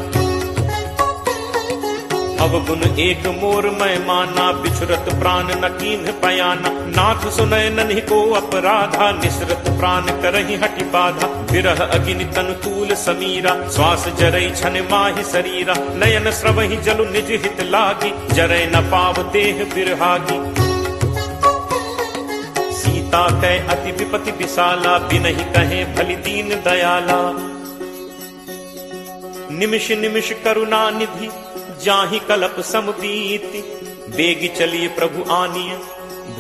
अवगुण एक मोर मैं माना, बिछुरत प्राण न कीन्ह पयाना। नाथ सुनय नन्हि को अपराधा, निसरत प्राण करहि हटि बाधा। विरह अग्नि तनु तूल समीरा, श्वास जरई छन माहि शरीरा। नयन स्रवहि जलु निज हित लागी, जरय न पाव देह बिरहागी। सीता कै अति विपति विशाला, बिनहि कहे भलि दीन दयाला। निमिष निमिष करुणा निधि, जाहि कलप समबीति। बेगी चलिए प्रभु आनिय,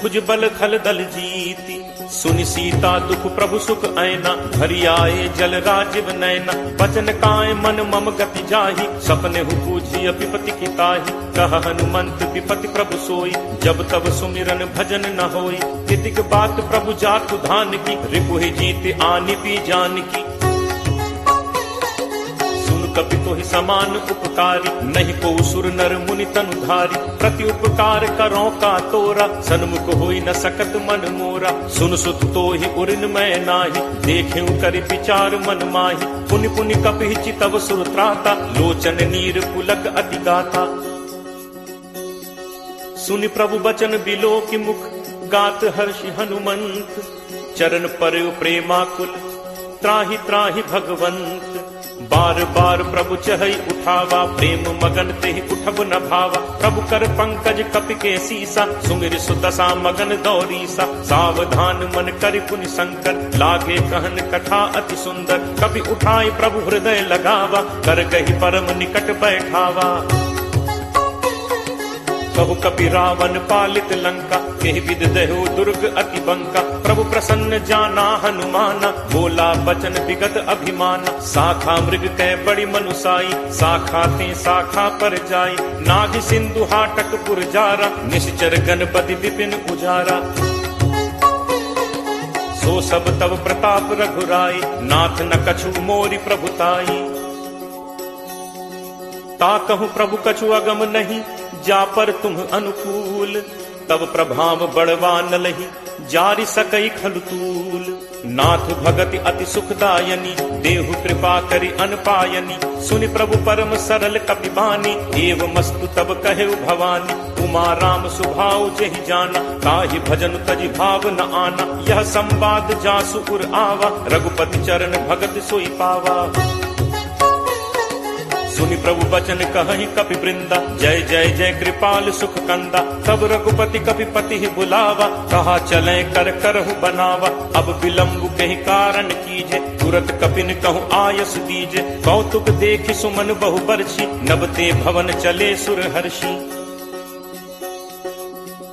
भुज बल खल दल जीति। सुनि सीता दुख प्रभु सुख ऐना, भरी आए जल राजीव नैना। बचन काय मन मम गति जाहि, सपने हु पूछिय विपति की ताहि। कह हनुमंत विपति प्रभु सोई, जब तब सुमिरन भजन न होई। तितिक बात प्रभु जातु धान की, रिपुहि जीत आनि पी जान की। कपि तोहि समान उपकारी, नहीं को सुर नर मुनि तनुधारी। प्रति उपकार करो का तोरा, सन्मुख होई न सकत मन मोरा। सुन सुत तोहि उरिन मैं नाही, देखेउ करि विचार मन माही। पुनि पुनि कपि चितव सुर त्राता, लोचन नीर पुलक अति गाथा। सुनि प्रभु बचन बिलो की मुख, गात हर्षि हनुमंत। चरण पर प्रेमाकुल, त्राहि त्राहि भगवंत। बार बार प्रभु चहई उठावा, प्रेम मगन तेहि उठब न भावा। प्रभु कर पंकज कपि के सीसा, सुमिर सुदशा मगन दौरीसा। सावधान मन करि पुनि शंकर, लागे कहन कथा अति सुंदर। कपि उठाई प्रभु हृदय लगावा, कर गही परम निकट बैठावा। कहु कपि रावण पालित लंका, केहि विद दहु दुर्ग अति बंका। प्रभु प्रसन्न जाना हनुमाना, बोला बचन विगत अभिमाना। शाखा मृग कै बड़ी मनुसाई, शाखा ते शाखा पर जाई। नाग सिंधु हाटक पुर जारा, निश्चर गणपति विपिन उजारा। सो सब तब प्रताप रघुराई, नाथ न कछु मोरि प्रभुताई। ताकहु प्रभु कछु अगम नहीं, जा पर तुम अनुकूल। तब प्रभाव बढ़वा न लही, जारि सकई खलुतूल। नाथ भगति अति सुखदायनी, देहु कृपा करि अनपायनी। सुनि प्रभु परम सरल कपि बानी, एव मस्तु तब कहेउ भवानी। उमा राम सुभाव जहि जाना, ताहि भजन तजि भाव न आना। यह संवाद जासु उर आवा, रघुपति चरण भगत सोई पावा। सुनि प्रभु बचन कहहि कपि वृंदा, जय जय जय कृपाल सुख कंदा। तब रघुपति कपि पति बुलावा, कहा चले कर करहु बनावा। अब विलंब कहि कारण कीजे, तुरत कपिन कहु आयस दीजे। कौतुक देखि सुमन बहु बरछी, नबते भवन चले सुर हर्षि।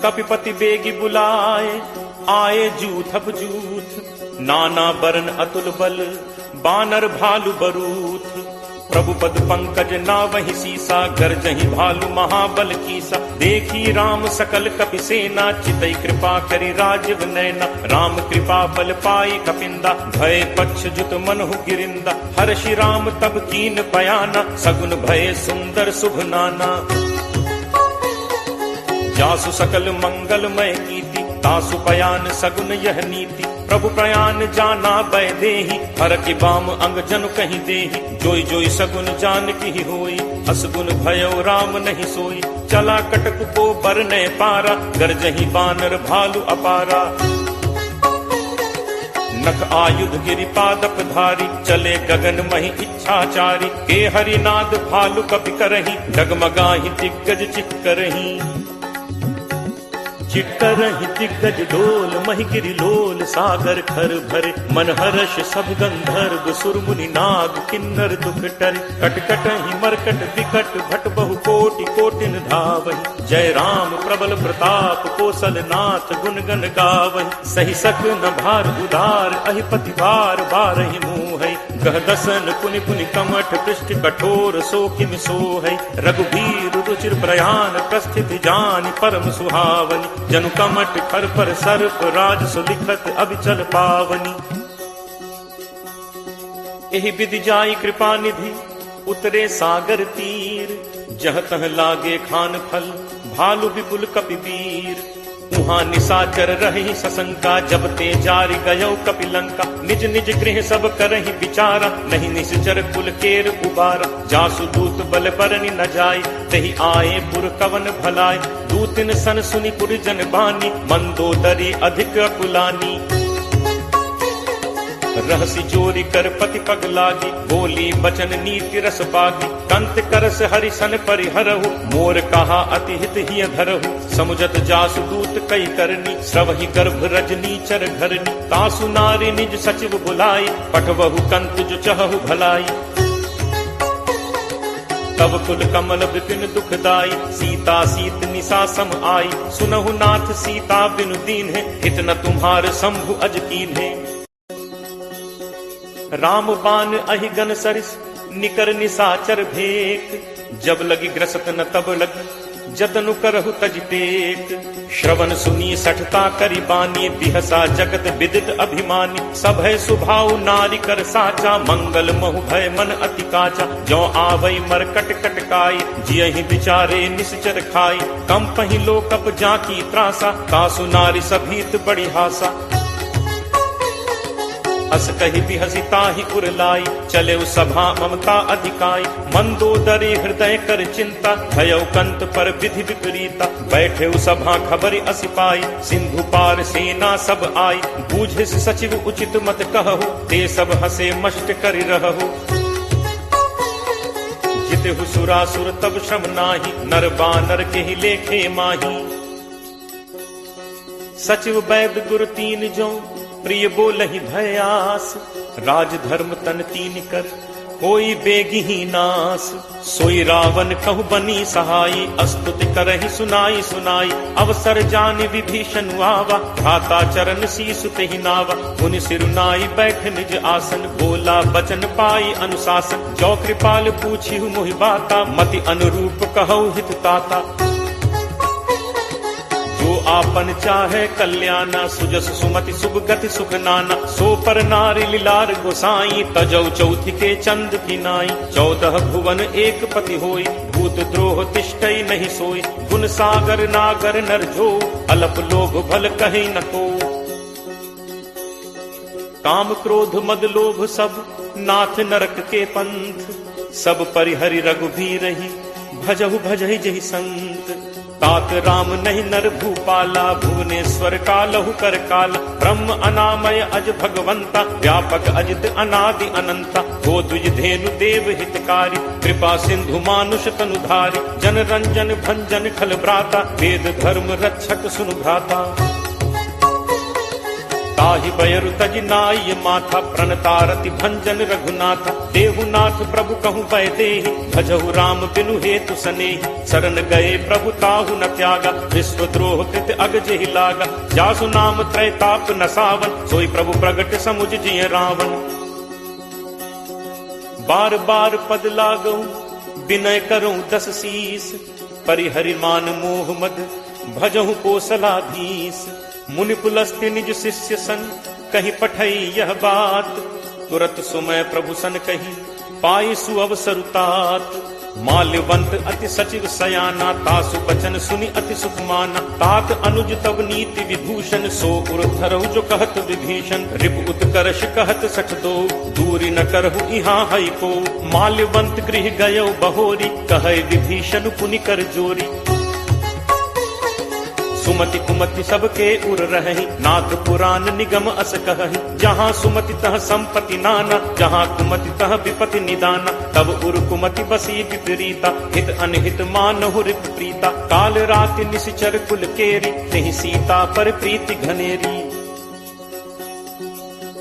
कपिपति बेगी बुलाए, आए जूथप जूथ। नाना बरन अतुल बल, बानर भालु बरूथ। प्रभु पद पंकज नावहि सीसा, गर्जहि भालु महाबल कीसा। देखी राम सकल कपि सेना, चितई कृपा करि राजीव नैना। राम कृपा बल पाई कपिंदा, भय पक्ष जुत मनहु गिरिंदा। हर्षि राम तब कीन बयाना, सगुन भय सुंदर शुभ नाना। जासु सकल मंगलमय कीर्ति, तासु पयान सगुन यह नीति। प्रभु प्रयान जाना बै देहि, हर की बाम अंग जनु कहीं देहि। जोई जोई सगुन जान की होई, असगुन भयो राम नहीं सोई। चला कटक को बरने पारा, गरजहि बानर भालु अपारा। नख आयुध गिरि पादप धारी, चले गगन महि इच्छाचारी। के हरिनाद भालु कपि करहि, डगमगाहि दिग्गज चिक्करहि। चिक्करहि दिग्गज डोल, महि गिरि लोल सागर खर भरे। मन हर्ष सब गंधर्व सुर मुनि नाग, किन्नर दुख टरे। कटकटहि मरकट विकट, भट बहु कोटि कोटिन धावहि। जय राम प्रबल प्रताप, कौशल नाथ गुण गण गावहि। सही सक न भार उदार, अहिपति भार बारहि मुहै। गह दसन पुनि पुनि कमठ, पृष्ठ कठोर सो किम सोहै। रघुबीर रुचिर प्रयाण, प्रस्थित जानि परम सुहावनि। जनु कमट खर पर सर्प राज सुलिखत अब चल पावनी। एहि विधि जाई कृपा निधि उतरे सागर तीर, जह तह लागे खान फल भालु विपुल कपिवीर। उहाँ निशाचर रही सशंका जब ते जारि गयो कपिलंका। निज निज गृह सब करहि विचारा नहीं निश्चर कुल केर उबारा। जासु दूत बल बरनि न जाय तहि आए पुर कवन भलाय। दूतिन सन सुनि पुर जन बानी मंदोदरी अधिक अकुलानी। रहसी जोरी कर पति पग लागी बोली बचन नीति रस पागी। कंत करस हरिसन परिहरहु मोर कहा अति हित ही धरहु। समुझत जासु दूत कई करनी श्रवहि गर्भ रजनी चर घरनी। तासु नारी निज सचिव बुलाई पठवहु कंत जो चहु भलाई। तब कुल कमल विपिन दुखदाई सीता सीत निशा सम आई। सुनहु नाथ सीता बिनु दीन है हित न तुम्हार शंभु अज कीन है। राम बान अहि गन सरिस निकर निशाचर भेक। जब लगी ग्रसत न तब लगी जतनु करहु तज टेक। श्रवण सुनी सठता करी बानी बिहसा जगत विदित अभिमानी। सब है सुभाव नारी कर साचा मंगल महु भय मन अति काचा। जो आवई मर कट कटकाई जियहि विचारे निश्चर खाई। कम पही लोकप जाकी त्रासा तासु नारी सभीत बड़ी हासा। अस कही बिहसी ताहि उरलाई चले सभा ममता अधिकाई। मंदोदरी हृदय कर चिंता भयउ कंत पर विधि विपरीता। बैठे सभा खबर असिपाई सिंधु पार सेना सब आई। बूझे सचिव उचित मत कहु ते सब हसे मष्ट कर रहु। जितहु सुरासुर तब श्रम नाही नर बानर के ही लेखे माही। सचिव वैद गुरु तीन जो प्रिय बोलहि भयास। राज धर्म तन तीन कर कोई बेगी ही नास। सोई रावण कहु बनी सहाई अस्तुति करहि सुनाई सुनाई। अवसर जान विभीषण आवा भ्राता चरण शीसु तेहि नावा। मुनि सिरुनाई बैठ निज आसन बोला बचन पाई अनुशासन। जो कृपाल पूछिहु मोहि बाता मति अनुरूप कहु हित ताता। जो आपन चाहे कल्याणा सुजस सुमति शुभ गति सुख नाना। सो पर नारी लीलार गोसाई तजौ चौथि के चंद की नाई। 14 भुवन एक पति होई भूत द्रोह तिष्ठई नहीं सोई। गुण सागर नागर नर जो अलप लोभ भल कहीं न को। काम क्रोध मद लोभ सब नाथ नरक के पंथ। सब परिहरि रघुबीर ही भजहु भजहि जहि संत। तात राम नहीं नर भूपाला भुवनेश्वर कालहु कर काला। ब्रह्म अनामय अज भगवंता व्यापक अजित अनादि अनंता। गो द्विज धेनु देव हितकारी कृपा सिंधु मानुष तनुधारी। जन रंजन भंजन खल भ्राता वेद धर्म रक्षक सुनु भ्राता। ताहि बयरु तज नाय माथा प्रणतारति भंजन रघुनाथा। देहुनाथ प्रभु कहु पै देहि भजहु राम बिनु हेतु सनेहि। शरण गए प्रभु ताहु न त्यागा विश्वद्रोह कृत अग जेहि लागा। जासु नाम त्रैताप न सावन सोई प्रभु प्रगट समुझ जिय रावण। बार बार पद लागऊ विनय करऊं 10 शीस। परिहरि मान मोह मद भजहु कोसलाधीश। मुनि पुलस्त्य निज शिष्य सन कहीं पठई यह बात। तुरत सुमय प्रभु सन कही पाई सुअवसर तात। माल्यवंत अति सचिव सयाना तासु बचन सुनि अति सुख माना। तात अनुज तब नीति विभूषण सो उर धरहु जो कहत विभीषण। रिप उत्कर्ष कहत सठ दो दूरी न करहु इहाँ हई को। माल्यवंत गृह गयो बहोरी कहे विभीषण पुनि कर जोरी। सुमति कुमति सबके उर रही नाथ पुराण निगम अस कहहि। जहाँ सुमति तह संपत्ति नाना जहाँ कुमति तह विपति निदाना। तब उर कुमति बसी विपरीता हित अनहित मानहु रिप प्रीता। काल राति निश्चर कुल केरी तेहि सीता पर प्रीति घनेरी।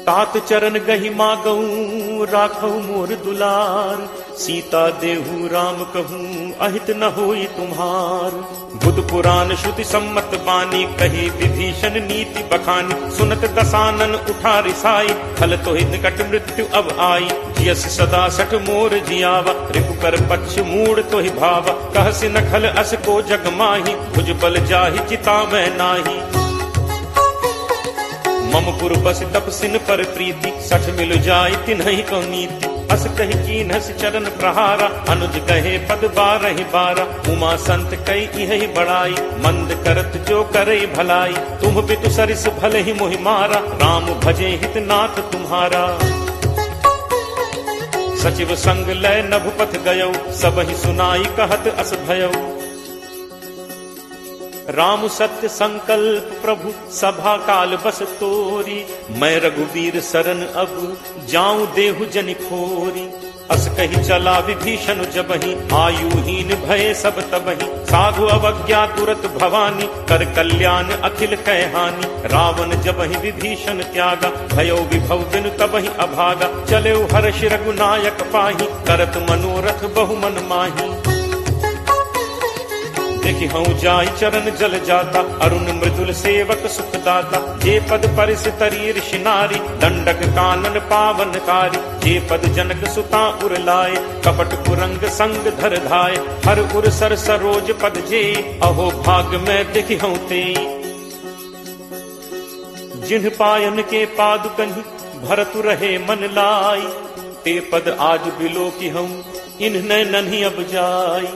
तात चरण गहि मागऊ राखऊ मोर दुलार सीता देहु राम कहूँ अहित न होई तुम्हार। बुध पुराण श्रुति सम्मत बानी कही विभीषण नीति बखानी। सुनत दसानन उठा रिसाई खल तो ही निकट मृत्यु अब आई। जियस सदा सठ मोर जियावा रिपु कर पक्ष मूड तो ही भावा। कहसि न खल अस को जग माही भुज बल जाहि चिता में नाही। मम पुर बस तपसिन पर प्रीति सठ मिल जाय तिन्हि को नीति। अस कही कीन्हस चरण प्रहारा अनुज कहे पद बारहि बारा। उमा संत कई यही बड़ाई मंद करत जो करे भलाई। तुम बितु सरिस भले ही मोहि मारा राम भजे हित नाथ तुम्हारा। सचिव संग लय नभपथ गयो सब ही सुनाई कहत अस भयो। राम सत्य संकल्प प्रभु सभा काल बस तोरी। मैं रघुवीर शरण अब जाऊं देहु जनि खोरी। अस कही चला विभीषण जबहि आयुहीन भय सब तबहि। साधु अवज्ञा तुरत भवानी कर कल्याण अखिल कैहानी। रावण जबहि विभीषण त्यागा भयो विभव बिनु तबहि अभागा। चले हर्ष रघुनायक पाही करत मनोरथ बहु मन माही। देखि हूँ जाय चरण जल जाता अरुण मृदुल सेवक सुखदाता। जे पद परिस तरी ऋषि नारी दंडक कानन पावनकारी। जे पद जनक सुता उर लाए कपट कुरंग संग धर धाय। हर उर सर सरोज पद जे अहो भाग में देखि हूँ ते। जिन्ह पायन के पादुकहि भरतु रहे मन लाई। ते पद आज बिलो की हूँ इन्ह नन्ही अब जाई।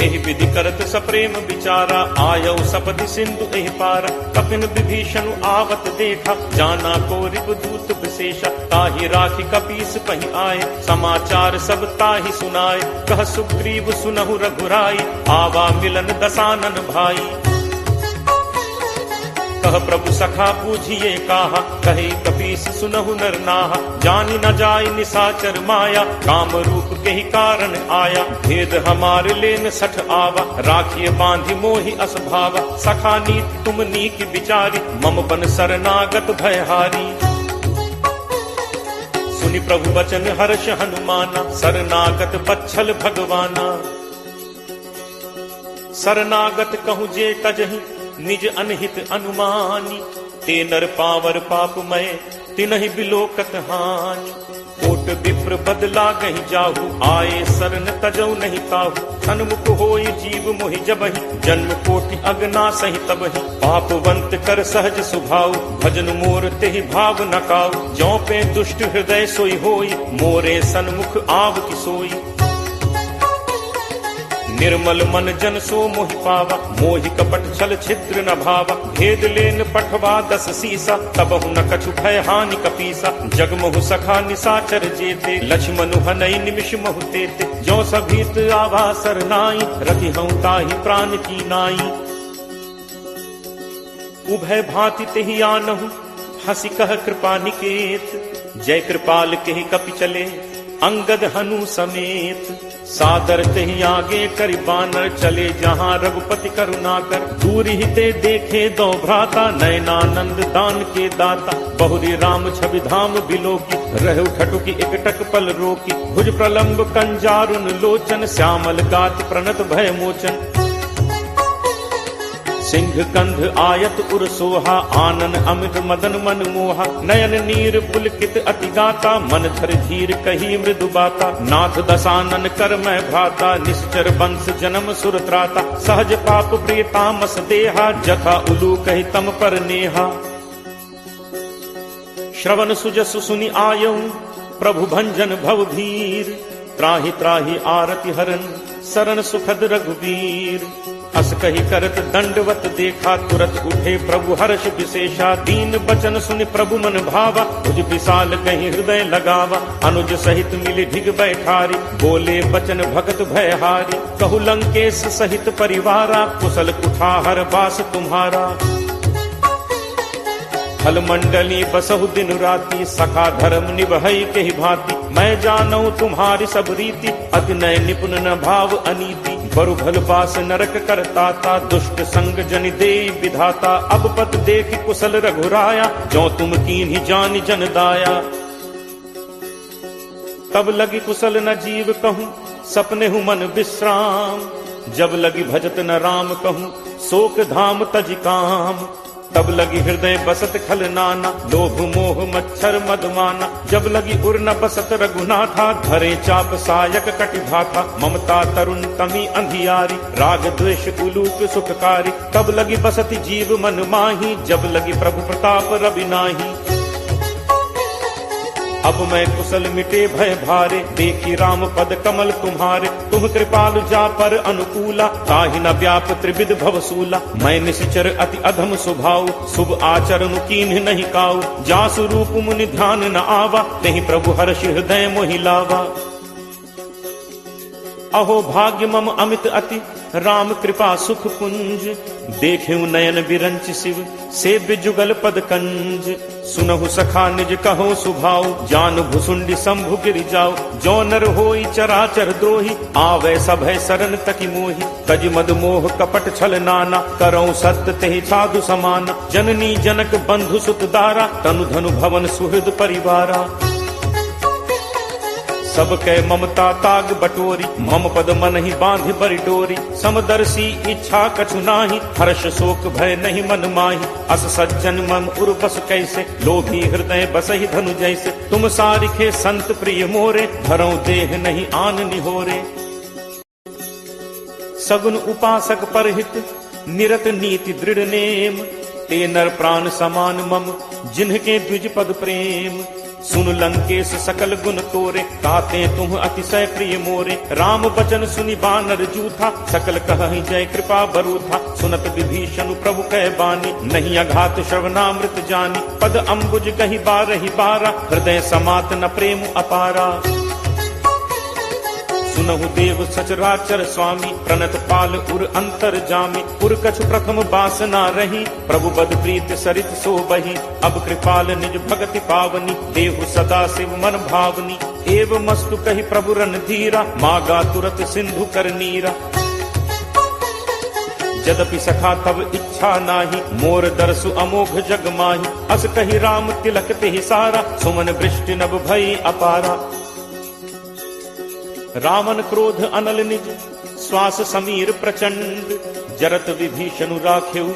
एहि विधि करत सप्रेम विचारा आयो सपति सिंधु एहि पारा। कपिन विभीषण आवत देखा जाना को रिपुदूत विशेषा। ताहि राखी कपीस पहि आए समाचार सब ताहि सुनाए। कह सुग्रीव सुनहु रघुराई आवा मिलन दसानन भाई। कह प्रभु सखा पूजिए काहा कहे कपीस सुनहु नर नाहा। जानी न जाय निसाचर माया काम रूप के ही कारण आया। भेद हमारे लेन सठ आवा राखिए बांधि मोहि असभावा। सखा नीति तुम नीक विचारी मम बन शरणागत भयहारी। सुनि प्रभु वचन हर्ष हनुमाना शरणागत बच्छल भगवाना। शरणागत कहूँ जे तजहि निज अनहित अनुमानी। ते नर पावर पापमय तिनहि बिलोकत हानि। कोट विप्र बदला गहि जाहु आए शरण तजौ नहीं ताहु। सन्मुख होई जीव मोहि जबहि जन्म कोटि अगना सहि तबहि। पापवंत कर सहज सुभाव भजन मोर तेहि भाव न काऊ। जौ पे दुष्ट हृदय सोई होई मोरे सन्मुख आव की सोई। निर्मल मन जन सो मोहि पावा मोहि कपट छल छिद्र न भावा। भेद लेन पठवा दस सीसा तबहु न कछु भय हानि कपीसा। जगमहु सखा निसाचर जेते लक्ष्मणु हनई निमिष महु तेते। जो सभीत आवा सरनाई रति हूँ ताहि प्राण की नाई। उभय भांति तेहि आनहु हंसी कह कृपा निकेत। जय कृपाल केहि कपि चले अंगद हनु समेत। सादर तेहि आगे करि बानर चले जहाँ रघुपति करुणाकर। दूर ही ते देखे दो भ्राता नयनानंद दान के दाता। बहुरी राम छवि धाम बिलोकी रहु ठटुकी एकटक पल रोकी। भुज प्रलंब कंजारुन लोचन श्यामल गात प्रणत भय मोचन। सिंह कंध आयत उर सोहा आनन अमित मदन मन मोहा। नयन नीर पुलकित अति गाता मन धर धीर कही मृदु बाता। नाथ दसानन कर मैं भ्राता निश्चर वंश जन्म सुर त्राता। सहज पाप प्रिय तामस देहा जथा उलू कही तम पर नेहा। श्रवण सुजसु सुनि आयऊ प्रभु भंजन भव भीर। त्राहि त्राहि आरति हरन शरण सुखद रघुवीर। अस कही करत दंडवत देखा तुरत उठे प्रभु हर्ष विशेषा। दीन बचन सुनि प्रभु मन भावा भुज विशाल कहीं हृदय लगावा। अनुज सहित मिली ढिग बैठारी बोले बचन भगत भयहारी। कहु लंकेश सहित परिवारा कुशल कुठार बास तुम्हारा। फल मंडली बसहु दिन राति सखा धर्म निभई के ही भांति। मैं जानऊ तुम्हारी सब रीति अति नय निपुण न भाव अनीति। बरु भल बास नरक करताता दुष्ट संग जनि दे विधाता। अब पत देख कुशल रघुराया जो तुम कीन्ही जान जन दाया। तब लगी कुशल न जीव कहूँ सपने हूँ मन विश्राम। जब लगी भजत न राम कहूँ, शोक धाम तज काम। तब लगी हृदय बसत खल नाना, लोभ मोह मच्छर मदमाना। जब लगी उर न बसत रघुनाथा, धरे चाप सायक कटिभाथा। ममता तरुण तमी अंधियारी, राग द्वेष उलूक सुखकारी। तब लगी बसत जीव मन माही, जब लगी प्रभु प्रताप रवि नाही। अब मैं कुशल मिटे भय भारे, देखी राम पद कमल तुम्हारे। तुम कृपालु जा पर अनुकूला, ताहि न व्याप त्रिविध भवसूला। मैं निश्चर अति अधम स्वभाव, शुभ आचरण कीन्ह नहीं काऊ। जासु रूप मुनि ध्यान न आवा, तेहि प्रभु हर्ष हृदय मोहि लावा। अहो भाग्य मम अमित अति, राम कृपा सुख पुंज। देखेऊ नयन बिरंच शिव, सेव्य जुगल पद कंज। सुनहु सखा निज कहो सुभाव, जान भुसुंडी शंभु गिरि जाओ। जो नर होई चराचर द्रोही, आवे सभय शरण तकी मोहि। तज मद मोह कपट छल नाना, करौ सत्य तेहि साधु समाना। जननी जनक बंधु सुत दारा, तनु धनु भवन सुहृद परिवारा। सबके ममता ताग बटोरी, मम पद मन ही बांध बरि डोरी। समदर्शी इच्छा कछु नाही, हर्ष शोक भय नहीं मन माही। अस सज्जन मम उर बस कैसे, लोभी हृदय बसहि धनु जैसे। तुम सारिखे संत प्रिय मोरे, धरौ देह नहीं आन निहोरे। सगुन उपासक परहित, निरत नीति दृढ़ नेम। ते नर प्राण समान मम, जिन्हके द्विज पद प्रेम। सुन लंकेश सकल गुण तोरे, ताते तुम अतिशय प्रिय मोरे। राम बचन सुनि बानर जूथा, सकल कहहि जय कृपा बरूथा। सुनत विभीषण प्रभु कह बानी, नहीं अघात श्रवणामृत जानी। पद अम्बुज कहि बारहि बारा, हृदय समात न प्रेम अपारा। सुनहु देव सचराचर स्वामी, प्रणत पाल उर अंतर जामी। उर कछु प्रथम बासना रही, प्रभु बद प्रीत सरित सो बही। अब कृपाल निज भगति पावनी, देहु सदा शिव मन भावनी। एव मस्तु कहि प्रभु रणधीरा, मागा तुरत सिंधु कर नीरा। यद्यपि सखा तब इच्छा नाही, मोर दर्शु अमोघ जग माही। अस कहि राम तिलक तेहि सारा, सुमन वृष्टि नभ भई अपारा। रावण क्रोध अनल निज, श्वास समीर प्रचंड। जरत विभीषण राखेऊ,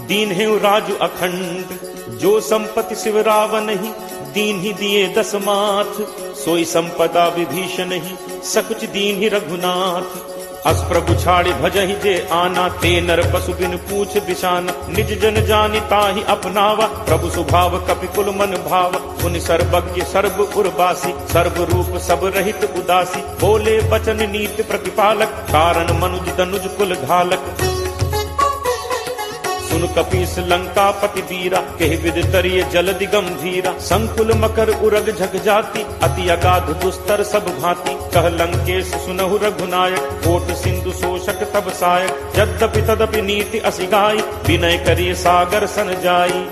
दीन हेउ राजु अखंड। जो संपत्ति शिव रावण ही, दीन ही दिए 10 माथ। सोई संपदा विभीषण ही, सकुच दीन ही रघुनाथ। अस प्रभु छाड़ी भजहि जे आना, ते नर पशु बिन पूछ बिशाना। निज जन जानि ताहि अपनावा, प्रभु स्वभाव कपि कुल मन भावा। पुनि सर्वज्ञ सर्व उर्वासी, सर्व रूप सब रहित उदासी। बोले बचन नीति प्रतिपालक, कारण मनुज तनुज कुल घालक। सुन कपीस लंका पति वीरा, कहि विद तरिय जलदि गंभीरा। संकुल मकर उरग झग जाति, अति अगाध दुस्तर सब भांति। कह लंकेश सुनहु रघुनायक, कोट सिंधु शोषक तब सायक। यद्यपि तदपि नीति असिगाई, विनय करिय सागर सन जाई।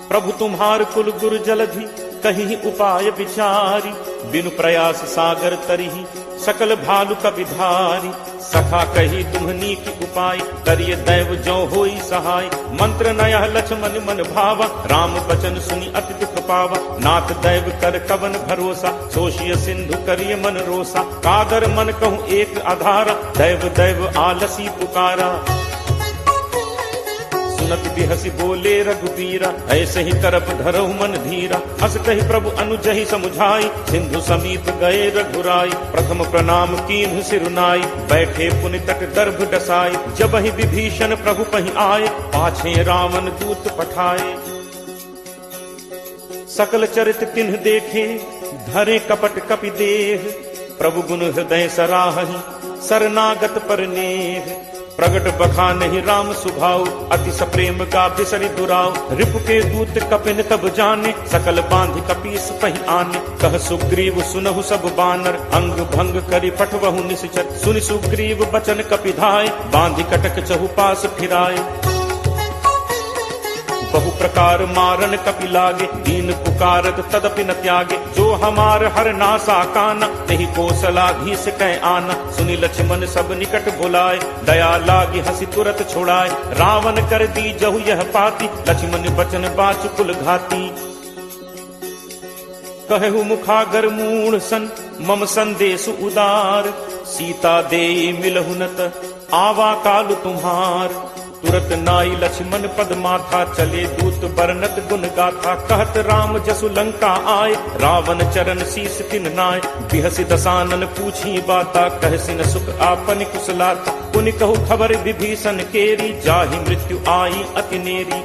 प्रभु तुम्हार कुल गुरु जलधि, कहीं उपाय विचारी। बिनु प्रयास सागर तरिहि, सकल भालु कपिधारी। सखा कही तुम्हनी की उपाय, करिय दैव जो होई सहाय। मंत्र नयह लक्ष्मण मन भावा, राम बचन सुनि अति दुख पावा। नाथ दैव कर कवन भरोसा, सोशिय सिंधु करिय मन रोसा। कादर मन कहूँ एक आधारा, दैव दैव आलसी पुकारा। सुनत बिहसी बोले रघुबीरा, ऐसे ही करप धरहु मन धीरा। हस कहि प्रभु अनुजहि समुझाई, सिंधु समीप गए रघुराई। प्रथम प्रणाम कीन्हु सिरुनाई, बैठे पुनि तट दर्भ डसाई। जब ही विभीषण प्रभु पहि आए, पाछे रावण दूत पठाए। सकल चरित तिन्ह देखे, धरे कपट कपि देह। प्रभु गुण हृदय सराहहि, शरणागत पर नेह। प्रगट बखानहि राम सुभाव, अति सप्रेम का बिसरि दुराव। रिपु के दूत कपिन तब जाने, सकल बांध कपीस पहि आने। कह सुग्रीव सुनहु सब बानर, अंग भंग करि पठवहु निश्चर। सुनि सुग्रीव बचन कपिधाय, बांधि कटक चहुपास फिराए। बहु प्रकार मारन कपि लागे, दीन पुकारत तदपि न त्यागे। जो हमार हर नासा काना, तेहि कौशलाधीश कह आना। सुनि लक्ष्मण सब निकट बुलाए, दया लागी हंसी तुरत छुड़ाए। रावण कर दी जहु यह पाती, लक्ष्मण बचन बाचु कुल घाती। कहु मुखागर मूढ़ सन, मम संदेश उदार, सीता देई मिलहुनत, आवा काल तुम्हार। तुरत नाई लक्ष्मण पद माथा, चले दूत बरनत गुण गाथा। कहत राम जसु लंका आए, रावण चरण शीस तिन नाय। बिहसि दसानन पूछी बाता, कहसिन सुख आपन कुशलाता। पुनि कहु खबर विभीषण केरी, जाहि मृत्यु आई अति नेरी।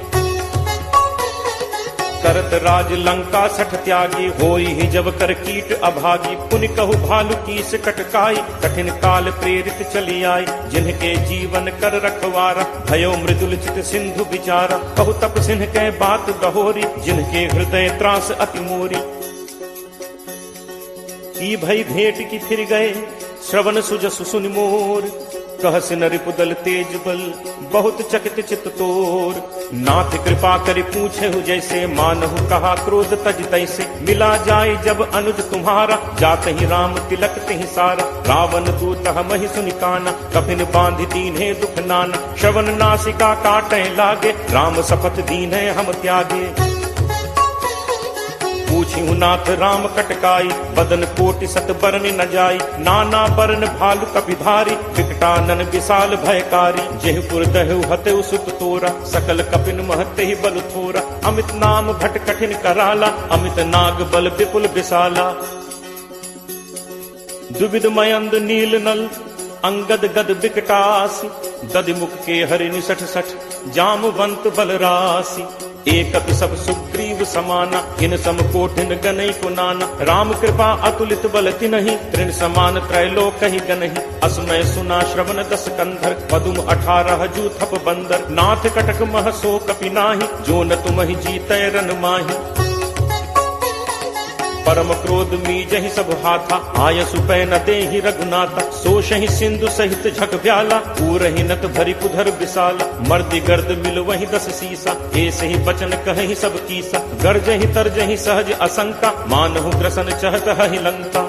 करत राज लंका सठ त्यागी, होई ही जब कर कीट अभागी। पुनि कहु भालु कीस कटकाई, कठिन काल प्रेरित चली आई। जिनके जीवन कर रखवारा, भयो मृदुल चित सिंधु विचारा। कहु तप सिंह कै बात गहोरी, जिनके हृदय त्रास अति मोरी। की भई भेंट की फिर गए, श्रवण सुजसु सुनि मोर। कहस नरिपुदल तेज बल, बहुत चकित चित तोर। नाथ कृपा करि पूछे हु जैसे, मानहु कहा क्रोध तज तैसे। मिला जाय जब अनुज तुम्हारा, जात ही राम तिलक तिहि सारा। रावण दूत हमहि सुनि काना, कफिन बांधि दीन्हे दुख नाना। श्रवण नासिका काटै लागे, राम शपथ दीन्हे हम त्यागे। पूछिहु नाथ राम कटकाई, बदन कोटि सत बरन न जाई। नाना बरन भालु कपिधारी, विकटानन विशाल भयकारी। जेहपुर दहु हतेउ सुत तोरा, सकल कपिन महते ही बल थोरा। अमित नाम भट कठिन कराला, अमित नाग बल विपुल विशाला। दुविध मयंद नील नल, अंगद गद विकटासी। दधिमुख के हरि निसठ सठ, जामवंत बलरासी। एकत सब सुग्रीव समाना, इन सम कोठिन गनई को नाना। राम कृपा अतुलित बल तिनहि, तृण समान त्रैलोक ही गनहि। असमय सुना श्रवण दस कंधर, पदुम 18 जू थप बंदर। नाथ कटक मह सो कपि नाहि, जो न तुमहि जीतै रन माहि। परम क्रोध मीजहि सब हाथा, आयसु पै न देहि रघुनाथा। सोषहि सिंधु सहित झक ब्याला, पूरहि नत भरि पुधर विशाला। मर्दि गर्द मिल वहि 10 सीसा, ऐसे ही बचन कहहि सब कीसा। गर्जहि तरजहि सहज असंका, मानहु ग्रसन चहत हहि लंका।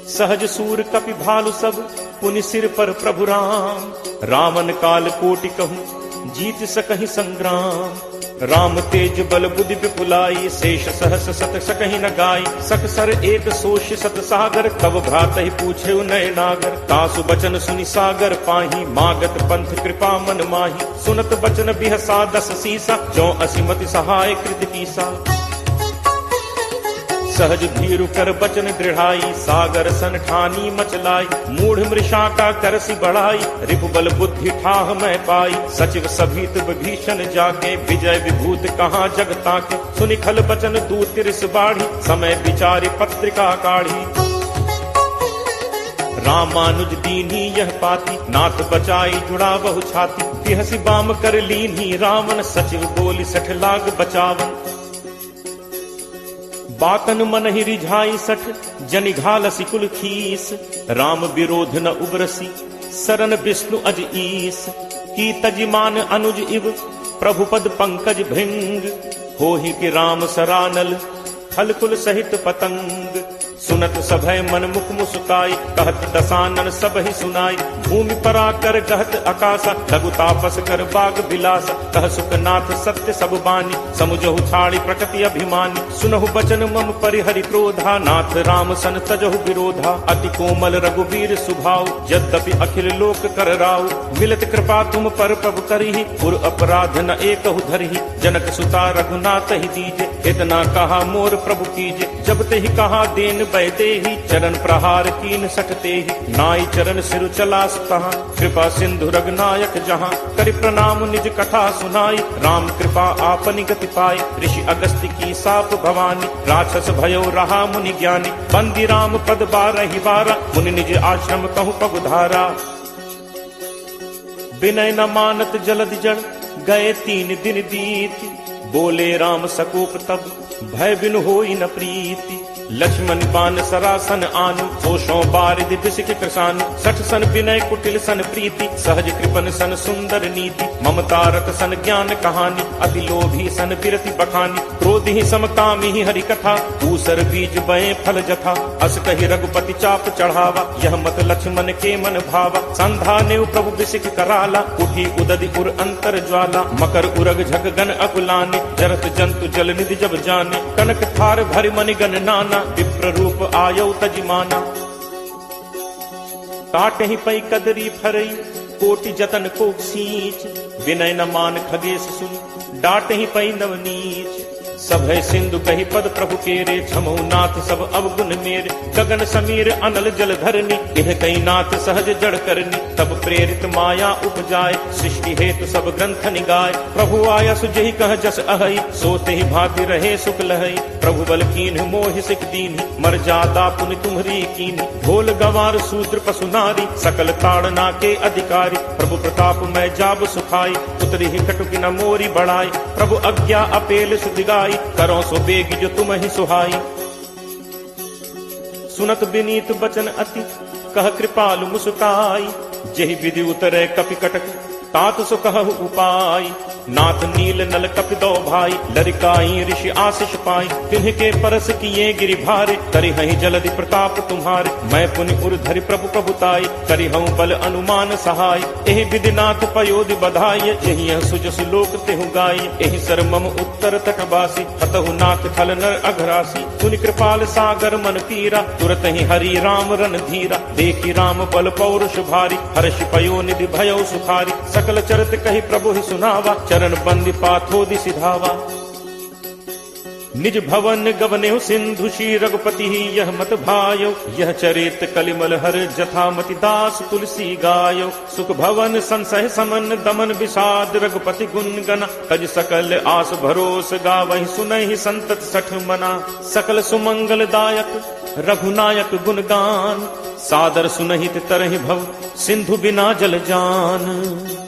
सहज सूर कपि भालु सब, पुनि सिर पर प्रभु राम। रावण काल कोटि कहूँ, जीत सकहि संग्राम। राम तेज बल बुद्धि विपुलाई, शेष सहस सत सकहि न गाई। सकसर एक सोष सत सागर, कब भ्रात ही पूछे नय नागर। तासु बचन सुनि सागर पाही, मागत पंथ कृपा मन माही। सुनत बचन बिहसा 10 सीसा, जो असिमति सहाय कृत कीसा। सहज भीरु कर बचन दृढ़ाई, सागर सन ठानी मचलाई। मूढ़ मृषा का करसी बढ़ाई, रिपु बल बुद्धि ठाह मैं पाई। सचिव सभीत विभीषण जाके, विजय विभूत कहाँ जगता के। सुनि खल बचन दूत तिरस बाढ़ी, समय विचारि पत्रिका काढ़ी। रामानुज दीन्ही यह पाती, नाथ बचाई जुड़ा बहु छाती। तिहसि बाम कर लीन्ही रावण, सचिव बोली 60 लाग बचावन। बातन मन ही रिझाई 60, जनि घालसी कुल खीस। राम विरोध न उबरसी, सरन विष्णु अज ईस। की तजिमान अनुज इव, प्रभु पद पंकज भृंग। होहि कि राम सरानल, फल कुल सहित पतंग। सुनत सभय मन मुख मुस्काई, कहत दसानन सब ही सुनाई। भूमि परा कर कहत आकाशा, लघु तापस कर बाग बिलासा। कह सुखनाथ सत्य सब बानी, समुझहु छाड़ी प्रकृति अभिमानी। सुनहु बचन मम परिहरि क्रोधा, नाथ राम सन तजहु विरोधा। अति कोमल रघुवीर सुभाव, यद्यपि अखिल लोक कर राव। मिलत कृपा तुम पर प्रभु करिहि, पुर अपराध न एकहु धरिहि। जनक सुता रघुनाथ ही दीजे, इतना कहा मोर प्रभु कीजे। जब ते ही कहा देन बैते ही, चरण प्रहार कीन सटते ही। नाई चरण सिरु चलास तहाँ, कृपा सिंधु रघुनायक जहाँ। करि प्रणाम निज कथा सुनाई, राम कृपा आपनि गति पाई। ऋषि अगस्त्य की साप भवानी, राक्षस भयो रहा मुनि ज्ञानी। बंदी राम पद 12 बारा, मुनि निज आश्रम कहु पगुधारा। विनय न मानत जलद जड़, गए 3 दिन बीत। बोले राम सकोप तब, भय बिनु होई न प्रीति। लक्ष्मण बान सरासन आनु, सोषों बारिद बिसिक कृषानु। 60 सन विनय कुटिल सन प्रीति, सहज कृपन सन सुंदर नीति। ममता रत सन ज्ञान कहानी, अति लोभी सन बिरति बखानी। क्रोध ही समकामी ही हरि कथा, ऊसर बीज बये फल जथा। अस कहि रघुपति चाप चढ़ावा, यह मत लक्ष्मण के मन भावा। संधा नेव प्रभु बिसिक कराला, उठी उदधि उर अंतर ज्वाला। मकर उरग झग गन अकुलाने, जरत जंतु जल निधि जब जाने। कनक थार भरि मनि गण नाना, जाना, विप्र रूप आयो तजिमाना। काटहि पै कदरी फरई, कोटि जतन को सींच, विनय न मान खगेश सुन, डांटहि पै नवनीच। सब है सिंधु कही पद प्रभु केरे, छमौ नाथ सब अवगुण मेरे। गगन समीर अनल जल धरनी, इह कई नाथ सहज जड़ करनी। तब प्रेरित माया उपजाए, सृष्टि हेतु सब ग्रंथ निगाए। प्रभु आया सुजहि कह जस अहई, सोते ही भांति रहे सुख लहई। प्रभु बल कीन्ह मोहि सिख दीन्हि, मर जादा पुनि तुम्हरी कीन्हि। ढोल गंवार शूद्र पशु नारी, सकल ताड़ना के अधिकारी। प्रभु प्रताप मैं जाब सुखाई, उतरी ही कटुकी न मोरी बढ़ाई। प्रभु आज्ञा अपेल सुदिगाई, करो सो बेग जो तुम ही सुहाई। सुनत विनीत बचन अति, कह कृपालु मुस्काई। जेहि विधि उतरे कपि कटक, तात सो कहु उपाय। नाथ नील नल कपि दो भाई, लरिकाई ऋषि आशीष पाई। तिन्ह परस किए गिरि भारे, करिहहि जलधि प्रताप तुम्हारे। मैं पुनि उर धरि प्रभु प्रभुताई, करिहउँ बल अनुमान सहाय। एहि विधि नाथ पयोधि बधाई, यही सुजस लोक तेहु गाई। एहि सर मम उत्तर तटवासी, हतहु नाथ खल नर अघरासी। पुनि कृपाल सागर मन पीरा, तुरत ही हरि राम रन धीरा। देखी राम बल पौरुष भारी, हर्ष पयो निधि भयउ सुखारी। सकल चरित कही प्रभु ही सुनावा, चरण बंदी पाथोदि सिधावा। निज भवन गवनेहु सिंधु श्री रघुपति यह मत भायो। यह चरित कलिमल हर जथामति दास तुलसी गायो। सुख भवन संसह समन दमन विषाद, रघुपति गुण गना। तज सकल आस भरोस गावहि, सुनहि संतत सठ मना। सकल सुमंगल दायक रघुनायक गुण गान, सादर सुनहित तरहि भव, सिंधु बिना जल जान।